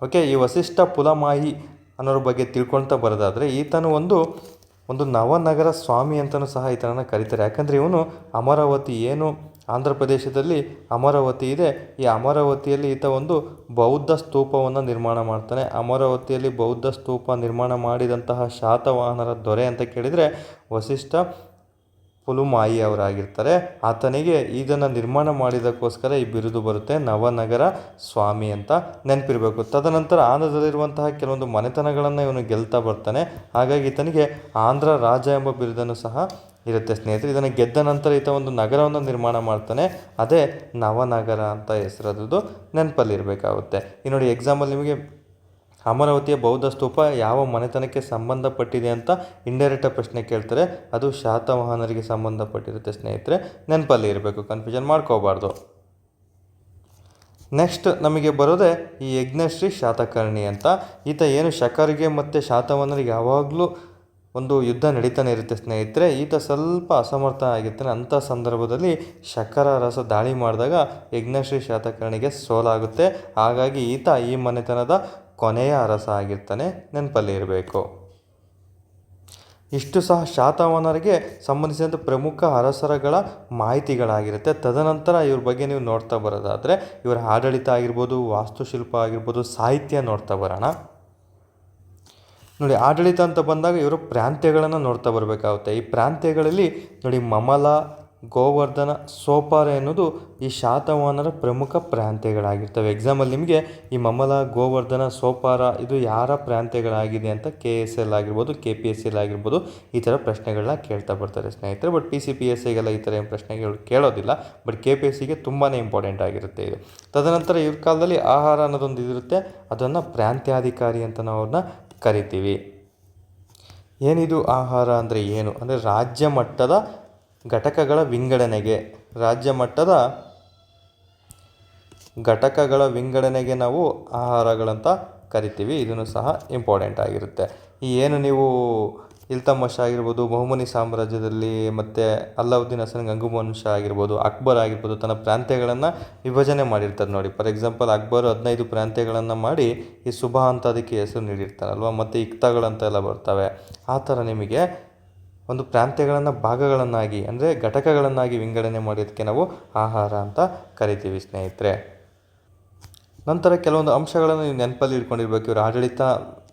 ಓಕೆ, ಈ ವಸಿಷ್ಠ ಪುಲಮಾಯಿ ಅನ್ನೋರ ಬಗ್ಗೆ ತಿಳ್ಕೊಳ್ತಾ ಬರೋದಾದರೆ ಈತನು ಒಂದು ನವನಗರ ಸ್ವಾಮಿ ಅಂತಲೂ ಸಹ ಈತನನ್ನು ಕರೀತಾರೆ. ಯಾಕಂದರೆ ಇವನು ಅಮರಾವತಿ, ಏನು ಆಂಧ್ರ ಪ್ರದೇಶದಲ್ಲಿ ಅಮರಾವತಿ ಇದೆ, ಈ ಅಮರಾವತಿಯಲ್ಲಿ ಈತ ಒಂದು ಬೌದ್ಧ ಸ್ತೂಪವನ್ನು ನಿರ್ಮಾಣ ಮಾಡ್ತಾನೆ. ಅಮರಾವತಿಯಲ್ಲಿ ಬೌದ್ಧ ಸ್ತೂಪ ನಿರ್ಮಾಣ ಮಾಡಿದಂತಹ ಶಾತವಾಹನರ ದೊರೆ ಅಂತ ಕೇಳಿದರೆ ವಸಿಷ್ಠ ಪುಲುಮಾಯಿ ಅವರಾಗಿರ್ತಾರೆ. ಆತನಿಗೆ ಇದನ್ನು ನಿರ್ಮಾಣ ಮಾಡಿದ್ದಕ್ಕೋಸ್ಕರ ಈ ಬಿರುದು ಬರುತ್ತೆ, ನವನಗರ ಸ್ವಾಮಿ ಅಂತ ನೆನಪಿರಬೇಕು. ತದನಂತರ ಆಂಧ್ರದಲ್ಲಿರುವಂತಹ ಕೆಲವೊಂದು ಮನೆತನಗಳನ್ನು ಇವನು ಗೆಲ್ತಾ ಬರ್ತಾನೆ. ಹಾಗಾಗಿ ಈತನಿಗೆ ಆಂಧ್ರ ರಾಜ ಎಂಬ ಬಿರುದನ್ನು ಸಹ ಇರುತ್ತೆ ಸ್ನೇಹಿತರೆ. ಇದನ್ನು ಗೆದ್ದ ನಂತರ ಈತ ಒಂದು ನಗರವನ್ನು ನಿರ್ಮಾಣ ಮಾಡ್ತಾನೆ, ಅದೇ ನವನಗರ ಅಂತ ಹೆಸರದ್ದು ನೆನಪಲ್ಲಿರಬೇಕಾಗುತ್ತೆ. ಈ ನೋಡಿ ಎಕ್ಸಾಂಪಲ್ ನಿಮಗೆ ಅಮರಾವತಿಯ ಬೌದ್ಧ ಸ್ತೂಪ ಯಾವ ಮನೆತನಕ್ಕೆ ಸಂಬಂಧಪಟ್ಟಿದೆ ಅಂತ ಇಂಡೈರೆಕ್ಟಾಗಿ ಪ್ರಶ್ನೆ ಕೇಳ್ತಾರೆ, ಅದು ಶಾತವಾಹನರಿಗೆ ಸಂಬಂಧಪಟ್ಟಿರುತ್ತೆ ಸ್ನೇಹಿತರೆ, ನೆನಪಲ್ಲಿ ಇರಬೇಕು, ಕನ್ಫ್ಯೂಷನ್ ಮಾಡ್ಕೋಬಾರ್ದು. ನೆಕ್ಸ್ಟ್ ನಮಗೆ ಬರೋದೇ ಈ ಯಜ್ಞಶ್ರೀ ಶಾತಕರ್ಣಿ ಅಂತ. ಈತ ಏನು ಶಕರಿಗೆ ಮತ್ತು ಶಾತವಾಹನರಿಗೆ ಯಾವಾಗಲೂ ಒಂದು ಯುದ್ಧ ನಡೀತಾನೆ ಇರುತ್ತೆ ಸ್ನೇಹಿತರೆ. ಈತ ಸ್ವಲ್ಪ ಅಸಮರ್ಥ ಆಗಿರ್ತಾನೆ. ಅಂಥ ಸಂದರ್ಭದಲ್ಲಿ ಶಕರ ಅರಸ ದಾಳಿ ಮಾಡಿದಾಗ ಯಜ್ಞಶ್ರೀ ಶಾತಕರ್ಣಿಗೆ ಸೋಲಾಗುತ್ತೆ. ಹಾಗಾಗಿ ಈತ ಈ ಮನೆತನದ ಕೊನೆಯ ಅರಸ ಆಗಿರ್ತಾನೆ, ನೆನಪಲ್ಲಿ ಇರಬೇಕು. ಇಷ್ಟು ಸಹ ಶಾತವಾಹನರಿಗೆ ಸಂಬಂಧಿಸಿದಂಥ ಪ್ರಮುಖ ಅರಸರುಗಳ ಮಾಹಿತಿಗಳಾಗಿರುತ್ತೆ. ತದನಂತರ ಇವ್ರ ಬಗ್ಗೆ ನೀವು ನೋಡ್ತಾ ಬರೋದಾದರೆ ಇವರ ಆಡಳಿತ ಆಗಿರ್ಬೋದು, ವಾಸ್ತುಶಿಲ್ಪ ಆಗಿರ್ಬೋದು, ಸಾಹಿತ್ಯ ನೋಡ್ತಾ ಬರೋಣ. ನೋಡಿ, ಆಡಳಿತ ಅಂತ ಬಂದಾಗ ಇವರು ಪ್ರಾಂತ್ಯಗಳನ್ನು ನೋಡ್ತಾ ಬರಬೇಕಾಗುತ್ತೆ. ಈ ಪ್ರಾಂತ್ಯಗಳಲ್ಲಿ ನೋಡಿ ಮಮಲ, ಗೋವರ್ಧನ, ಸೋಪಾರ ಎನ್ನುವುದು ಈ ಶಾತವಾಹನರ ಪ್ರಮುಖ ಪ್ರಾಂತ್ಯಗಳಾಗಿರ್ತವೆ. ಎಕ್ಸಾಂಪಲ್ ನಿಮಗೆ ಈ ಮಮಲ, ಗೋವರ್ಧನ, ಸೋಪಾರ ಇದು ಯಾರ ಪ್ರಾಂತ್ಯಗಳಾಗಿದೆ ಅಂತ KSL ಆಗಿರ್ಬೋದು, KPSL ಆಗಿರ್ಬೋದು ಈ ಥರ ಪ್ರಶ್ನೆಗಳನ್ನ ಕೇಳ್ತಾ ಬರ್ತಾರೆ ಸ್ನೇಹಿತರೆ. ಬಟ್ PCPSCಗೆಲ್ಲ ಈ ಥರ ಏನು ಪ್ರಶ್ನೆಗಳು ಕೇಳೋದಿಲ್ಲ. ಬಟ್ KPSCಗೆ ತುಂಬಾ ಇಂಪಾರ್ಟೆಂಟ್ ಆಗಿರುತ್ತೆ ಇದು. ತದನಂತರ ಇವ್ರ ಕಾಲದಲ್ಲಿ ಆಹಾರ ಅನ್ನೋದೊಂದು ಇದಿರುತ್ತೆ, ಅದನ್ನು ಪ್ರಾಂತ್ಯಾಧಿಕಾರಿ ಅಂತ ನಾವು ಅವ್ರನ್ನ ಕರಿತೀವಿ. ಏನಿದು ಆಹಾರ ಅಂದರೆ ಏನು ಅಂದರೆ ರಾಜ್ಯ ಮಟ್ಟದ ಘಟಕಗಳ ವಿಂಗಡಣೆಗೆ ನಾವು ಆಹಾರಗಳಂತ ಕರಿತೀವಿ. ಇದನ್ನು ಸಹ ಇಂಪಾರ್ಟೆಂಟ್ ಆಗಿರುತ್ತೆ. ಈ ಏನು ನೀವು ಇಲ್ತಮಷ ಆಗಿರ್ಬೋದು, ಬಹುಮನಿ ಸಾಮ್ರಾಜ್ಯದಲ್ಲಿ ಮತ್ತು ಅಲ್ಲಾವುದ್ದೀನ್ ಹಸನ್ ಗಂಗುವಂಶ ಆಗಿರ್ಬೋದು, ಅಕ್ಬರ್ ಆಗಿರ್ಬೋದು ತನ್ನ ಪ್ರಾಂತ್ಯಗಳನ್ನು ವಿಭಜನೆ ಮಾಡಿರ್ತಾರೆ ನೋಡಿ. ಫಾರ್ ಎಕ್ಸಾಂಪಲ್ ಅಕ್ಬರ್ 15 ಪ್ರಾಂತ್ಯಗಳನ್ನು ಮಾಡಿ ಈ ಸುಬಾ ಅಂತ ಅದಕ್ಕೆ ಹೆಸರು ನೀಡಿರ್ತಾರಲ್ವ, ಮತ್ತು ಇಕ್ತಾಗಳಂತೆಲ್ಲ ಬರ್ತವೆ. ಆ ಥರ ನಿಮಗೆ ಒಂದು ಪ್ರಾಂತ್ಯಗಳನ್ನು ಭಾಗಗಳನ್ನಾಗಿ ಅಂದರೆ ಘಟಕಗಳನ್ನಾಗಿ ವಿಂಗಡಣೆ ಮಾಡೋದಕ್ಕೆ ನಾವು ಆಹಾರ ಅಂತ ಕರಿತೀವಿ ಸ್ನೇಹಿತರೆ. ನಂತರ ಕೆಲವೊಂದು ಅಂಶಗಳನ್ನು ನೀವು ನೆನಪಲ್ಲಿ ಇಟ್ಕೊಂಡಿರ್ಬೇಕು. ಇವರು ಆಡಳಿತ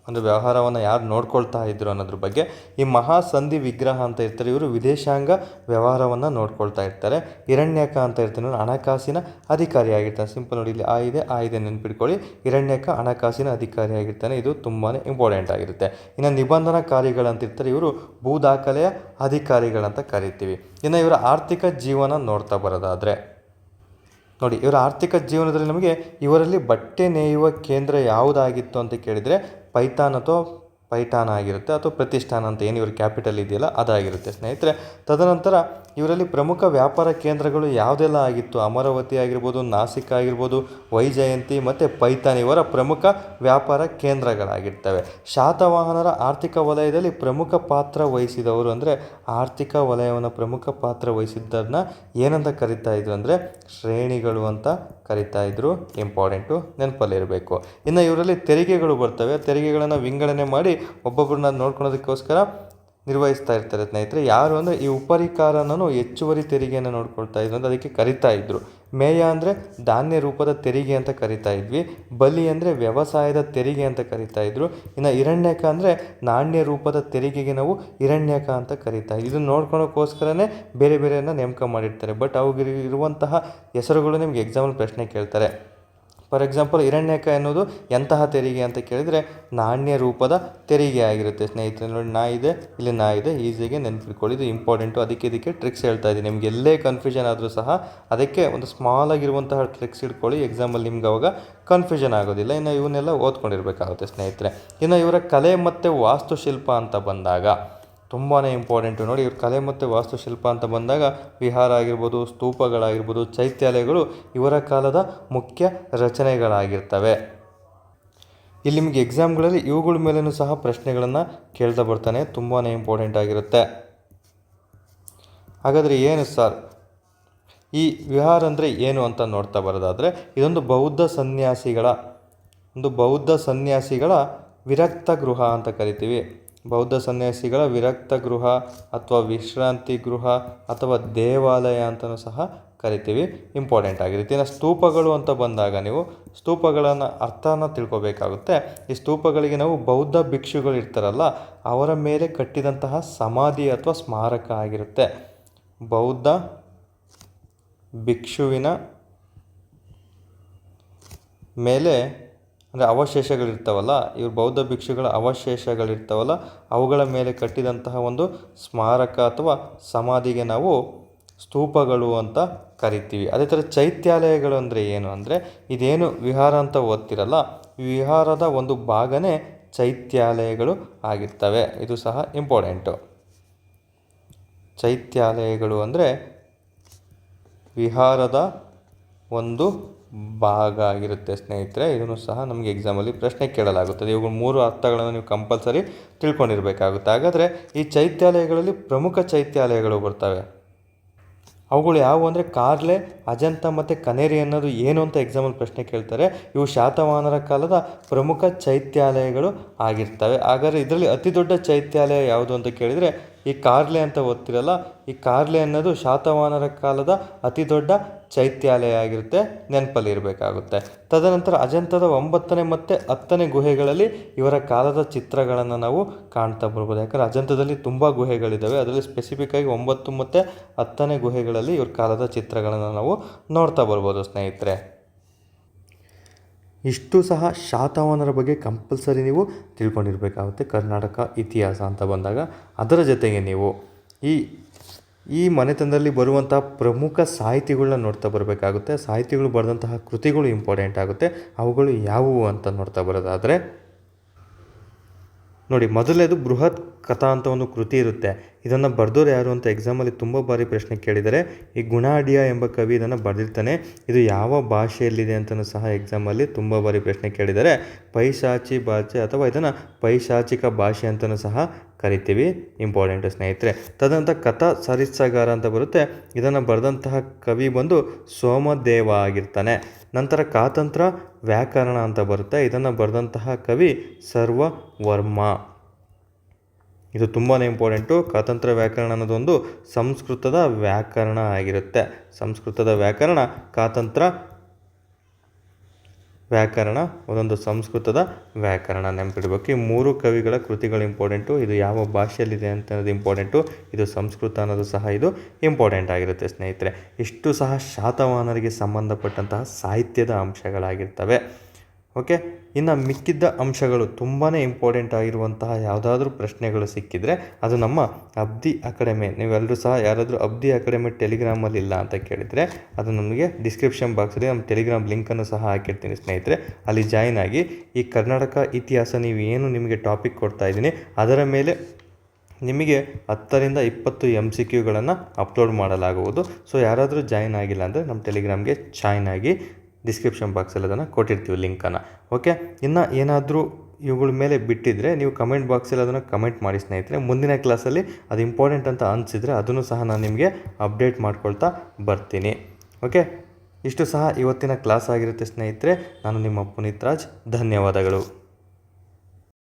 ಅಂದರೆ ವ್ಯವಹಾರವನ್ನು ಯಾರು ನೋಡ್ಕೊಳ್ತಾ ಇದ್ರು ಅನ್ನೋದ್ರ ಬಗ್ಗೆ. ಈ ಮಹಾಸಂಧಿ ವಿಗ್ರಹ ಅಂತ ಇರ್ತಾರೆ, ಇವರು ವಿದೇಶಾಂಗ ವ್ಯವಹಾರವನ್ನು ನೋಡ್ಕೊಳ್ತಾ ಇರ್ತಾರೆ. ಹಿರಣ್ಯಕ ಅಂತ ಇರ್ತಾನೆ, ಹಣಕಾಸಿನ ಅಧಿಕಾರಿಯಾಗಿರ್ತಾನೆ. ಸಿಂಪಲ್ ನೋಡಿ, ಇಲ್ಲಿ ಆ ಇದೆ ನೆನ್ಪಿಟ್ಕೊಳ್ಳಿ. ಹಿರಣ್ಯಕ ಹಣಕಾಸಿನ ಅಧಿಕಾರಿಯಾಗಿರ್ತಾನೆ. ಇದು ತುಂಬಾ ಇಂಪಾರ್ಟೆಂಟ್ ಆಗಿರುತ್ತೆ. ಇನ್ನು ನಿಬಂಧನಕಾರಿಗಳಂತ ಇರ್ತಾರೆ, ಇವರು ಭೂ ದಾಖಲೆಯ ಅಧಿಕಾರಿಗಳಂತ ಕರಿತೀವಿ. ಇನ್ನು ಇವರ ಆರ್ಥಿಕ ಜೀವನ ನೋಡ್ತಾ ಬರೋದಾದರೆ ನೋಡಿ, ಇವರ ಆರ್ಥಿಕ ಜೀವನದಲ್ಲಿ ನಮಗೆ ಇವರಲ್ಲಿ ಬಟ್ಟೆ ನೇಯುವ ಕೇಂದ್ರ ಯಾವುದಾಗಿತ್ತು ಅಂತ ಕೇಳಿದರೆ ಪೈಠಾನ ಆಗಿರುತ್ತೆ, ಅಥವಾ ಪ್ರತಿಷ್ಠಾನ ಅಂತ ಏನು ಇವ್ರ ಕ್ಯಾಪಿಟಲ್ ಇದೆಯಲ್ಲ ಅದಾಗಿರುತ್ತೆ ಸ್ನೇಹಿತರೆ. ತದನಂತರ ಇವರಲ್ಲಿ ಪ್ರಮುಖ ವ್ಯಾಪಾರ ಕೇಂದ್ರಗಳು ಯಾವುದೆಲ್ಲ ಆಗಿತ್ತು, ಅಮರಾವತಿ ಆಗಿರ್ಬೋದು, ನಾಸಿಕ್ ಆಗಿರ್ಬೋದು, ವೈಜಯಂತಿ ಮತ್ತು ಪೈಠಾನ್ ಇವರ ಪ್ರಮುಖ ವ್ಯಾಪಾರ ಕೇಂದ್ರಗಳಾಗಿರ್ತವೆ. ಶಾತವಾಹನರ ಆರ್ಥಿಕ ವಲಯದಲ್ಲಿ ಪ್ರಮುಖ ಪಾತ್ರ ವಹಿಸಿದವರು ಅಂದರೆ ಆರ್ಥಿಕ ವಲಯವನ್ನು ಪ್ರಮುಖ ಪಾತ್ರ ವಹಿಸಿದ್ದನ್ನ ಏನಂತ ಕರಿತಾ ಇದ್ರು ಅಂದರೆ ಶ್ರೇಣಿಗಳು ಅಂತ ಕರಿತಾ ಇದ್ರು. ಇಂಪಾರ್ಟೆಂಟು, ನೆನಪಲ್ಲಿರಬೇಕು. ಇನ್ನು ಇವರಲ್ಲಿ ತೆರಿಗೆಗಳು ಬರ್ತವೆ. ತೆರಿಗೆಗಳನ್ನು ವಿಂಗಡಣೆ ಮಾಡಿ ಒಬ್ಬೊಬ್ಬರನ್ನ ನೋಡ್ಕೊಳೋದಕ್ಕೋಸ್ಕರ ನಿರ್ವಹಿಸ್ತಾ ಇರ್ತಾರೆ ಸ್ನೇಹಿತರೆ. ಯಾರು ಅಂದರೆ ಈ ಉಪರಿಕಾರನೂ ಹೆಚ್ಚುವರಿ ತೆರಿಗೆಯನ್ನು ನೋಡ್ಕೊಳ್ತಾ ಇದ್ರು ಅಂತ ಅದಕ್ಕೆ ಕರಿತಾ ಇದ್ರು. ಮೇಯ ಅಂದರೆ ಧಾನ್ಯ ರೂಪದ ತೆರಿಗೆ ಅಂತ ಕರಿತಾ ಇದ್ವಿ. ಬಲಿ ಅಂದರೆ ವ್ಯವಸಾಯದ ತೆರಿಗೆ ಅಂತ ಕರಿತಾ ಇದ್ರು. ಇನ್ನು ಹಿರಣ್ಯಕ ಅಂದರೆ ನಾಣ್ಯ ರೂಪದ ತೆರಿಗೆಗೆ ನಾವು ಹಿರಣ್ಯಕ ಅಂತ ಕರಿತಾ ಇದ್ವಿ. ಇದನ್ನು ನೋಡ್ಕೊಳೋಕ್ಕೋಸ್ಕರನೇ ಬೇರೆ ಬೇರೆಯನ್ನು ನೇಮಕ ಮಾಡಿರ್ತಾರೆ. ಬಟ್ ಅವುಗಳಿಗೆ ಇರುವಂತಹ ಹೆಸರುಗಳು ನಿಮಗೆ ಎಕ್ಸಾಮಲ್ಲಿ ಪ್ರಶ್ನೆ ಕೇಳ್ತಾರೆ. ಫಾರ್ ಎಕ್ಸಾಂಪಲ್, ಹಿರಣ್ಯಕ ಎನ್ನುವುದು ಎಂತಹ ತೆರಿಗೆ ಅಂತ ಕೇಳಿದರೆ ನಾಣ್ಯ ರೂಪದ ತೆರಿಗೆ ಆಗಿರುತ್ತೆ ಸ್ನೇಹಿತರೆ. ನೋಡಿ, ನಾ ಇದೆ, ಇಲ್ಲಿ ನಾ ಇದೆ, ಈಸಿಯಾಗಿ ನೆನಪಿಟ್ಕೊಳ್ಳಿ. ಇದು ಇಂಪಾರ್ಟೆಂಟು. ಇದಕ್ಕೆ ಟ್ರಿಕ್ಸ್ ಹೇಳ್ತಾ ಇದ್ದೀನಿ. ನಿಮಗೆ ಎಲ್ಲೇ ಕನ್ಫ್ಯೂಷನ್ ಆದರೂ ಸಹ ಅದಕ್ಕೆ ಒಂದು ಸ್ಮಾಲ್ ಆಗಿರುವಂತಹ ಟ್ರಿಕ್ಸ್ ಇಟ್ಕೊಳ್ಳಿ. ಎಕ್ಸಾಮಲ್ಲಿ ನಿಮ್ಗೆ ಅವಾಗ ಕನ್ಫ್ಯೂಷನ್ ಆಗೋದಿಲ್ಲ. ಇನ್ನು ಇವನ್ನೆಲ್ಲ ಓದ್ಕೊಂಡಿರಬೇಕಾಗುತ್ತೆ ಸ್ನೇಹಿತರೆ. ಇನ್ನು ಇವರ ಕಲೆ ಮತ್ತು ವಾಸ್ತುಶಿಲ್ಪ ಅಂತ ಬಂದಾಗ ತುಂಬಾ ಇಂಪಾರ್ಟೆಂಟು. ನೋಡಿ, ಇವ್ರ ಕಲೆ ಮತ್ತು ವಾಸ್ತುಶಿಲ್ಪ ಅಂತ ಬಂದಾಗ ವಿಹಾರ ಆಗಿರ್ಬೋದು, ಸ್ತೂಪಗಳಾಗಿರ್ಬೋದು, ಚೈತ್ಯಾಲಯಗಳು ಇವರ ಕಾಲದ ಮುಖ್ಯ ರಚನೆಗಳಾಗಿರ್ತವೆ. ಇಲ್ಲಿ ನಿಮಗೆ ಎಕ್ಸಾಮ್ಗಳಲ್ಲಿ ಇವುಗಳ ಮೇಲೂ ಸಹ ಪ್ರಶ್ನೆಗಳನ್ನು ಕೇಳ್ತಾ ಬರ್ತಾನೆ. ತುಂಬಾ ಇಂಪಾರ್ಟೆಂಟ್ ಆಗಿರುತ್ತೆ. ಹಾಗಾದರೆ ಏನು ಸರ್ ಈ ವಿಹಾರ ಅಂದರೆ ಏನು ಅಂತ ನೋಡ್ತಾ ಬರೋದಾದರೆ, ಇದೊಂದು ಬೌದ್ಧ ಸನ್ಯಾಸಿಗಳ ವಿರಕ್ತ ಗೃಹ ಅಂತ ಕರಿತೀವಿ. ಬೌದ್ಧ ಸನ್ಯಾಸಿಗಳ ವಿರಕ್ತ ಗೃಹ ಅಥವಾ ವಿಶ್ರಾಂತಿ ಗೃಹ ಅಥವಾ ದೇವಾಲಯ ಅಂತಲೂ ಸಹ ಕರಿತೀವಿ. ಇಂಪಾರ್ಟೆಂಟ್ ಆಗಿರುತ್ತೆ. ಇನ್ನು ಸ್ತೂಪಗಳು ಅಂತ ಬಂದಾಗ ನೀವು ಸ್ತೂಪಗಳನ್ನು ಅರ್ಥನ ತಿಳ್ಕೊಬೇಕಾಗುತ್ತೆ. ಈ ಸ್ತೂಪಗಳಿಗೆ ನಾವು ಬೌದ್ಧ ಭಿಕ್ಷುಗಳು ಇರ್ತಾರಲ್ಲ ಅವರ ಮೇಲೆ ಕಟ್ಟಿದಂತಹ ಸಮಾಧಿ ಅಥವಾ ಸ್ಮಾರಕ ಆಗಿರುತ್ತೆ. ಬೌದ್ಧ ಭಿಕ್ಷುವಿನ ಮೇಲೆ ಅಂದರೆ ಅವಶೇಷಗಳಿರ್ತಾವಲ್ಲ, ಇವರು ಬೌದ್ಧ ಭಿಕ್ಷುಗಳ ಅವಶೇಷಗಳಿರ್ತಾವಲ್ಲ ಅವುಗಳ ಮೇಲೆ ಕಟ್ಟಿದಂತಹ ಒಂದು ಸ್ಮಾರಕ ಅಥವಾ ಸಮಾಧಿಗೆ ನಾವು ಸ್ತೂಪಗಳು ಅಂತ ಕರಿತೀವಿ. ಅದೇ ಥರ ಚೈತ್ಯಾಲಯಗಳು ಅಂದರೆ ಏನು ಅಂದರೆ, ಇದೇನು ವಿಹಾರ ಅಂತ ಓದ್ತಿರಲ್ಲ, ವಿಹಾರದ ಒಂದು ಭಾಗನೇ ಚೈತ್ಯಾಲಯಗಳು ಆಗಿರ್ತವೆ. ಇದು ಸಹ ಇಂಪಾರ್ಟೆಂಟು. ಚೈತ್ಯಾಲಯಗಳು ಅಂದರೆ ವಿಹಾರದ ಒಂದು ಭಾಗ ಆಗಿರುತ್ತೆ ಸ್ನೇಹಿತರೆ. ಇದನ್ನು ಸಹ ನಮಗೆ ಎಕ್ಸಾಮಲ್ಲಿ ಪ್ರಶ್ನೆ ಕೇಳಲಾಗುತ್ತದೆ. ಇವುಗಳು 3 ಅರ್ಥಗಳನ್ನು ನೀವು ಕಂಪಲ್ಸರಿ ತಿಳ್ಕೊಂಡಿರಬೇಕಾಗುತ್ತೆ. ಹಾಗಾದರೆ ಈ ಚೈತ್ಯಾಲಯಗಳಲ್ಲಿ ಪ್ರಮುಖ ಚೈತ್ಯಾಲಯಗಳು ಬರ್ತವೆ. ಅವುಗಳು ಯಾವುವು ಅಂದರೆ ಕಾರ್ಲೆ, ಅಜಂತ ಮತ್ತು ಕನೇರಿ ಅನ್ನೋದು ಏನು ಅಂತ ಎಕ್ಸಾಮಲ್ಲಿ ಪ್ರಶ್ನೆ ಕೇಳ್ತಾರೆ. ಇವು ಶಾತವಾಹನರ ಕಾಲದ ಪ್ರಮುಖ ಚೈತ್ಯಾಲಯಗಳು ಆಗಿರ್ತವೆ. ಹಾಗಾದರೆ ಇದರಲ್ಲಿ ಅತಿ ದೊಡ್ಡ ಚೈತ್ಯಾಲಯ ಯಾವುದು ಅಂತ ಕೇಳಿದರೆ ಈ ಕಾರ್ಲೆ ಅಂತ ಓದ್ತಿರಲ್ಲ, ಈ ಕಾರ್ಲೆ ಅನ್ನೋದು ಶಾತವಾಹನರ ಕಾಲದ ಅತಿ ದೊಡ್ಡ ಚೈತ್ಯಾಲಯ ಆಗಿರುತ್ತೆ. ನೆನಪಲ್ಲಿ ಇರಬೇಕಾಗುತ್ತೆ. ತದನಂತರ ಅಜಂತದ 9ನೇ ಮತ್ತು 10ನೇ ಗುಹೆಗಳಲ್ಲಿ ಇವರ ಕಾಲದ ಚಿತ್ರಗಳನ್ನು ನಾವು ಕಾಣ್ತಾ ಬರ್ಬೋದು. ಯಾಕಂದರೆ ಅಜಂತದಲ್ಲಿ ತುಂಬ ಗುಹೆಗಳಿದ್ದಾವೆ. ಅದರಲ್ಲಿ ಸ್ಪೆಸಿಫಿಕ್ಕಾಗಿ 9 ಮತ್ತು 10ನೇ ಗುಹೆಗಳಲ್ಲಿ ಇವ್ರ ಕಾಲದ ಚಿತ್ರಗಳನ್ನು ನಾವು ನೋಡ್ತಾ ಬರ್ಬೋದು ಸ್ನೇಹಿತರೆ. ಇಷ್ಟು ಸಹ ಶಾತವಾಹನರ ಬಗ್ಗೆ ಕಂಪಲ್ಸರಿ ನೀವು ತಿಳ್ಕೊಂಡಿರಬೇಕಾಗುತ್ತೆ. ಕರ್ನಾಟಕ ಇತಿಹಾಸ ಅಂತ ಬಂದಾಗ ಅದರ ಜೊತೆಗೆ ನೀವು ಈ ಮನೆತನದಲ್ಲಿ ಬರುವಂತಹ ಪ್ರಮುಖ ಸಾಹಿತಿಗಳನ್ನ ನೋಡ್ತಾ ಬರಬೇಕಾಗುತ್ತೆ. ಸಾಹಿತಿಗಳು ಬರೆದಂತಹ ಕೃತಿಗಳು ಇಂಪಾರ್ಟೆಂಟ್ ಆಗುತ್ತೆ. ಅವುಗಳು ಯಾವುವು ಅಂತ ನೋಡ್ತಾ ಬರೋದಾದರೆ ನೋಡಿ, ಮೊದಲನೇದು ಬೃಹತ್ ಕಥಾ ಅಂತ ಒಂದು ಕೃತಿ ಇರುತ್ತೆ. ಇದನ್ನು ಬರೆದೋರು ಯಾರು ಅಂತ ಎಕ್ಸಾಮಲ್ಲಿ ತುಂಬ ಬಾರಿ ಪ್ರಶ್ನೆ ಕೇಳಿದ್ದಾರೆ. ಈ ಗುಣಾಢ್ಯ ಎಂಬ ಕವಿ ಇದನ್ನು ಬರೆದಿರ್ತಾನೆ. ಇದು ಯಾವ ಭಾಷೆಯಲ್ಲಿದೆ ಅಂತಲೂ ಸಹ ಎಕ್ಸಾಮಲ್ಲಿ ತುಂಬ ಬಾರಿ ಪ್ರಶ್ನೆ ಕೇಳಿದ್ದಾರೆ. ಪೈಶಾಚಿ ಭಾಷೆ ಅಥವಾ ಇದನ್ನು ಪೈಶಾಚಿಕ ಭಾಷೆ ಅಂತಲೂ ಸಹ ಕರಿತೀವಿ. ಇಂಪಾರ್ಟೆಂಟ್ ಸ್ನೇಹಿತರೆ. ತದನಂತರ ಕಥಾ ಸರಿತ್ಸಾಗಾರ ಅಂತ ಬರುತ್ತೆ. ಇದನ್ನು ಬರೆದಂತಹ ಕವಿ ಬಂದು ಸೋಮದೇವ ಆಗಿರ್ತಾನೆ. ನಂತರ ಕಾತಂತ್ರ ವ್ಯಾಕರಣ ಅಂತ ಬರುತ್ತೆ. ಇದನ್ನು ಬರೆದಂತಹ ಕವಿ ಸರ್ವವರ್ಮ. ಇದು ತುಂಬಾ ಇಂಪಾರ್ಟೆಂಟು. ಕಾತಂತ್ರ ವ್ಯಾಕರಣ ಅನ್ನೋದೊಂದು ಸಂಸ್ಕೃತದ ವ್ಯಾಕರಣ ಆಗಿರುತ್ತೆ. ಸಂಸ್ಕೃತದ ವ್ಯಾಕರಣ, ಕಾತಂತ್ರ ವ್ಯಾಕರಣ ಒಂದೊಂದು ಸಂಸ್ಕೃತದ ವ್ಯಾಕರಣ. ನೆನಪಿಡಬೇಕು. ಈ 3 ಕವಿಗಳ ಕೃತಿಗಳು ಇಂಪಾರ್ಟೆಂಟು. ಇದು ಯಾವ ಭಾಷೆಯಲ್ಲಿದೆ ಅಂತ ಅನ್ನೋದು ಇಂಪಾರ್ಟೆಂಟು. ಇದು ಸಂಸ್ಕೃತ ಅನ್ನೋದು ಸಹ ಇದು ಇಂಪಾರ್ಟೆಂಟ್ ಆಗಿರುತ್ತೆ ಸ್ನೇಹಿತರೆ. ಇಷ್ಟು ಸಹ ಶಾತವಾಹನರಿಗೆ ಸಂಬಂಧಪಟ್ಟಂತಹ ಸಾಹಿತ್ಯದ ಅಂಶಗಳಾಗಿರ್ತವೆ. ಓಕೆ, ಇನ್ನು ಮಿಕ್ಕಿದ್ದ ಅಂಶಗಳು ತುಂಬಾ ಇಂಪಾರ್ಟೆಂಟ್ ಆಗಿರುವಂತಹ ಯಾವುದಾದ್ರೂ ಪ್ರಶ್ನೆಗಳು ಸಿಕ್ಕಿದರೆ ಅದು ನಮ್ಮ ಅಬ್ದಿ ಅಕಾಡೆಮಿ, ನೀವೆಲ್ಲರೂ ಸಹ ಯಾರಾದರೂ ಅಬ್ದಿ ಅಕಾಡೆಮಿ ಟೆಲಿಗ್ರಾಮಲ್ಲಿ ಇಲ್ಲ ಅಂತ ಕೇಳಿದರೆ ಅದು ನಮಗೆ ಡಿಸ್ಕ್ರಿಪ್ಷನ್ ಬಾಕ್ಸಲ್ಲಿ ನಮ್ಮ ಟೆಲಿಗ್ರಾಮ್ ಲಿಂಕನ್ನು ಸಹ ಹಾಕಿರ್ತೀನಿ ಸ್ನೇಹಿತರೆ. ಅಲ್ಲಿ ಜಾಯ್ನ್ ಆಗಿ ಈ ಕರ್ನಾಟಕ ಇತಿಹಾಸ ನೀವು ಏನು ನಿಮಗೆ ಟಾಪಿಕ್ ಕೊಡ್ತಾ ಇದ್ದೀನಿ ಅದರ ಮೇಲೆ ನಿಮಗೆ 10ರಿಂದ 20 MCQಗಳನ್ನು ಅಪ್ಲೋಡ್ ಮಾಡಲಾಗುವುದು. ಸೊ ಯಾರಾದರೂ ಜಾಯ್ನ್ ಆಗಿಲ್ಲ ಅಂದರೆ ನಮ್ಮ ಟೆಲಿಗ್ರಾಮ್ಗೆ ಜಾಯ್ನ್ ಆಗಿ. ಡಿಸ್ಕ್ರಿಪ್ಷನ್ ಬಾಕ್ಸಲ್ಲಿ ಅದನ್ನು ಕೊಟ್ಟಿರ್ತೀವಿ ಲಿಂಕನ್ನು. ಓಕೆ, ಇನ್ನು ಏನಾದರೂ ಇವುಗಳ ಮೇಲೆ ಬಿಟ್ಟಿದ್ದರೆ ನೀವು ಕಮೆಂಟ್ ಬಾಕ್ಸಲ್ಲಿ ಅದನ್ನು ಕಮೆಂಟ್ ಮಾಡಿ ಸ್ನೇಹಿತರೆ. ಮುಂದಿನ ಕ್ಲಾಸಲ್ಲಿ ಅದು ಇಂಪಾರ್ಟೆಂಟ್ ಅಂತ ಅನಿಸಿದರೆ ಅದನ್ನು ಸಹ ನಾನು ನಿಮಗೆ ಅಪ್ಡೇಟ್ ಮಾಡ್ಕೊಳ್ತಾ ಬರ್ತೀನಿ. ಓಕೆ, ಇಷ್ಟು ಸಹ ಇವತ್ತಿನ ಕ್ಲಾಸ್ ಆಗಿರುತ್ತೆ ಸ್ನೇಹಿತರೆ. ನಾನು ನಿಮ್ಮ ಪುನೀತ್ ರಾಜ್. ಧನ್ಯವಾದಗಳು.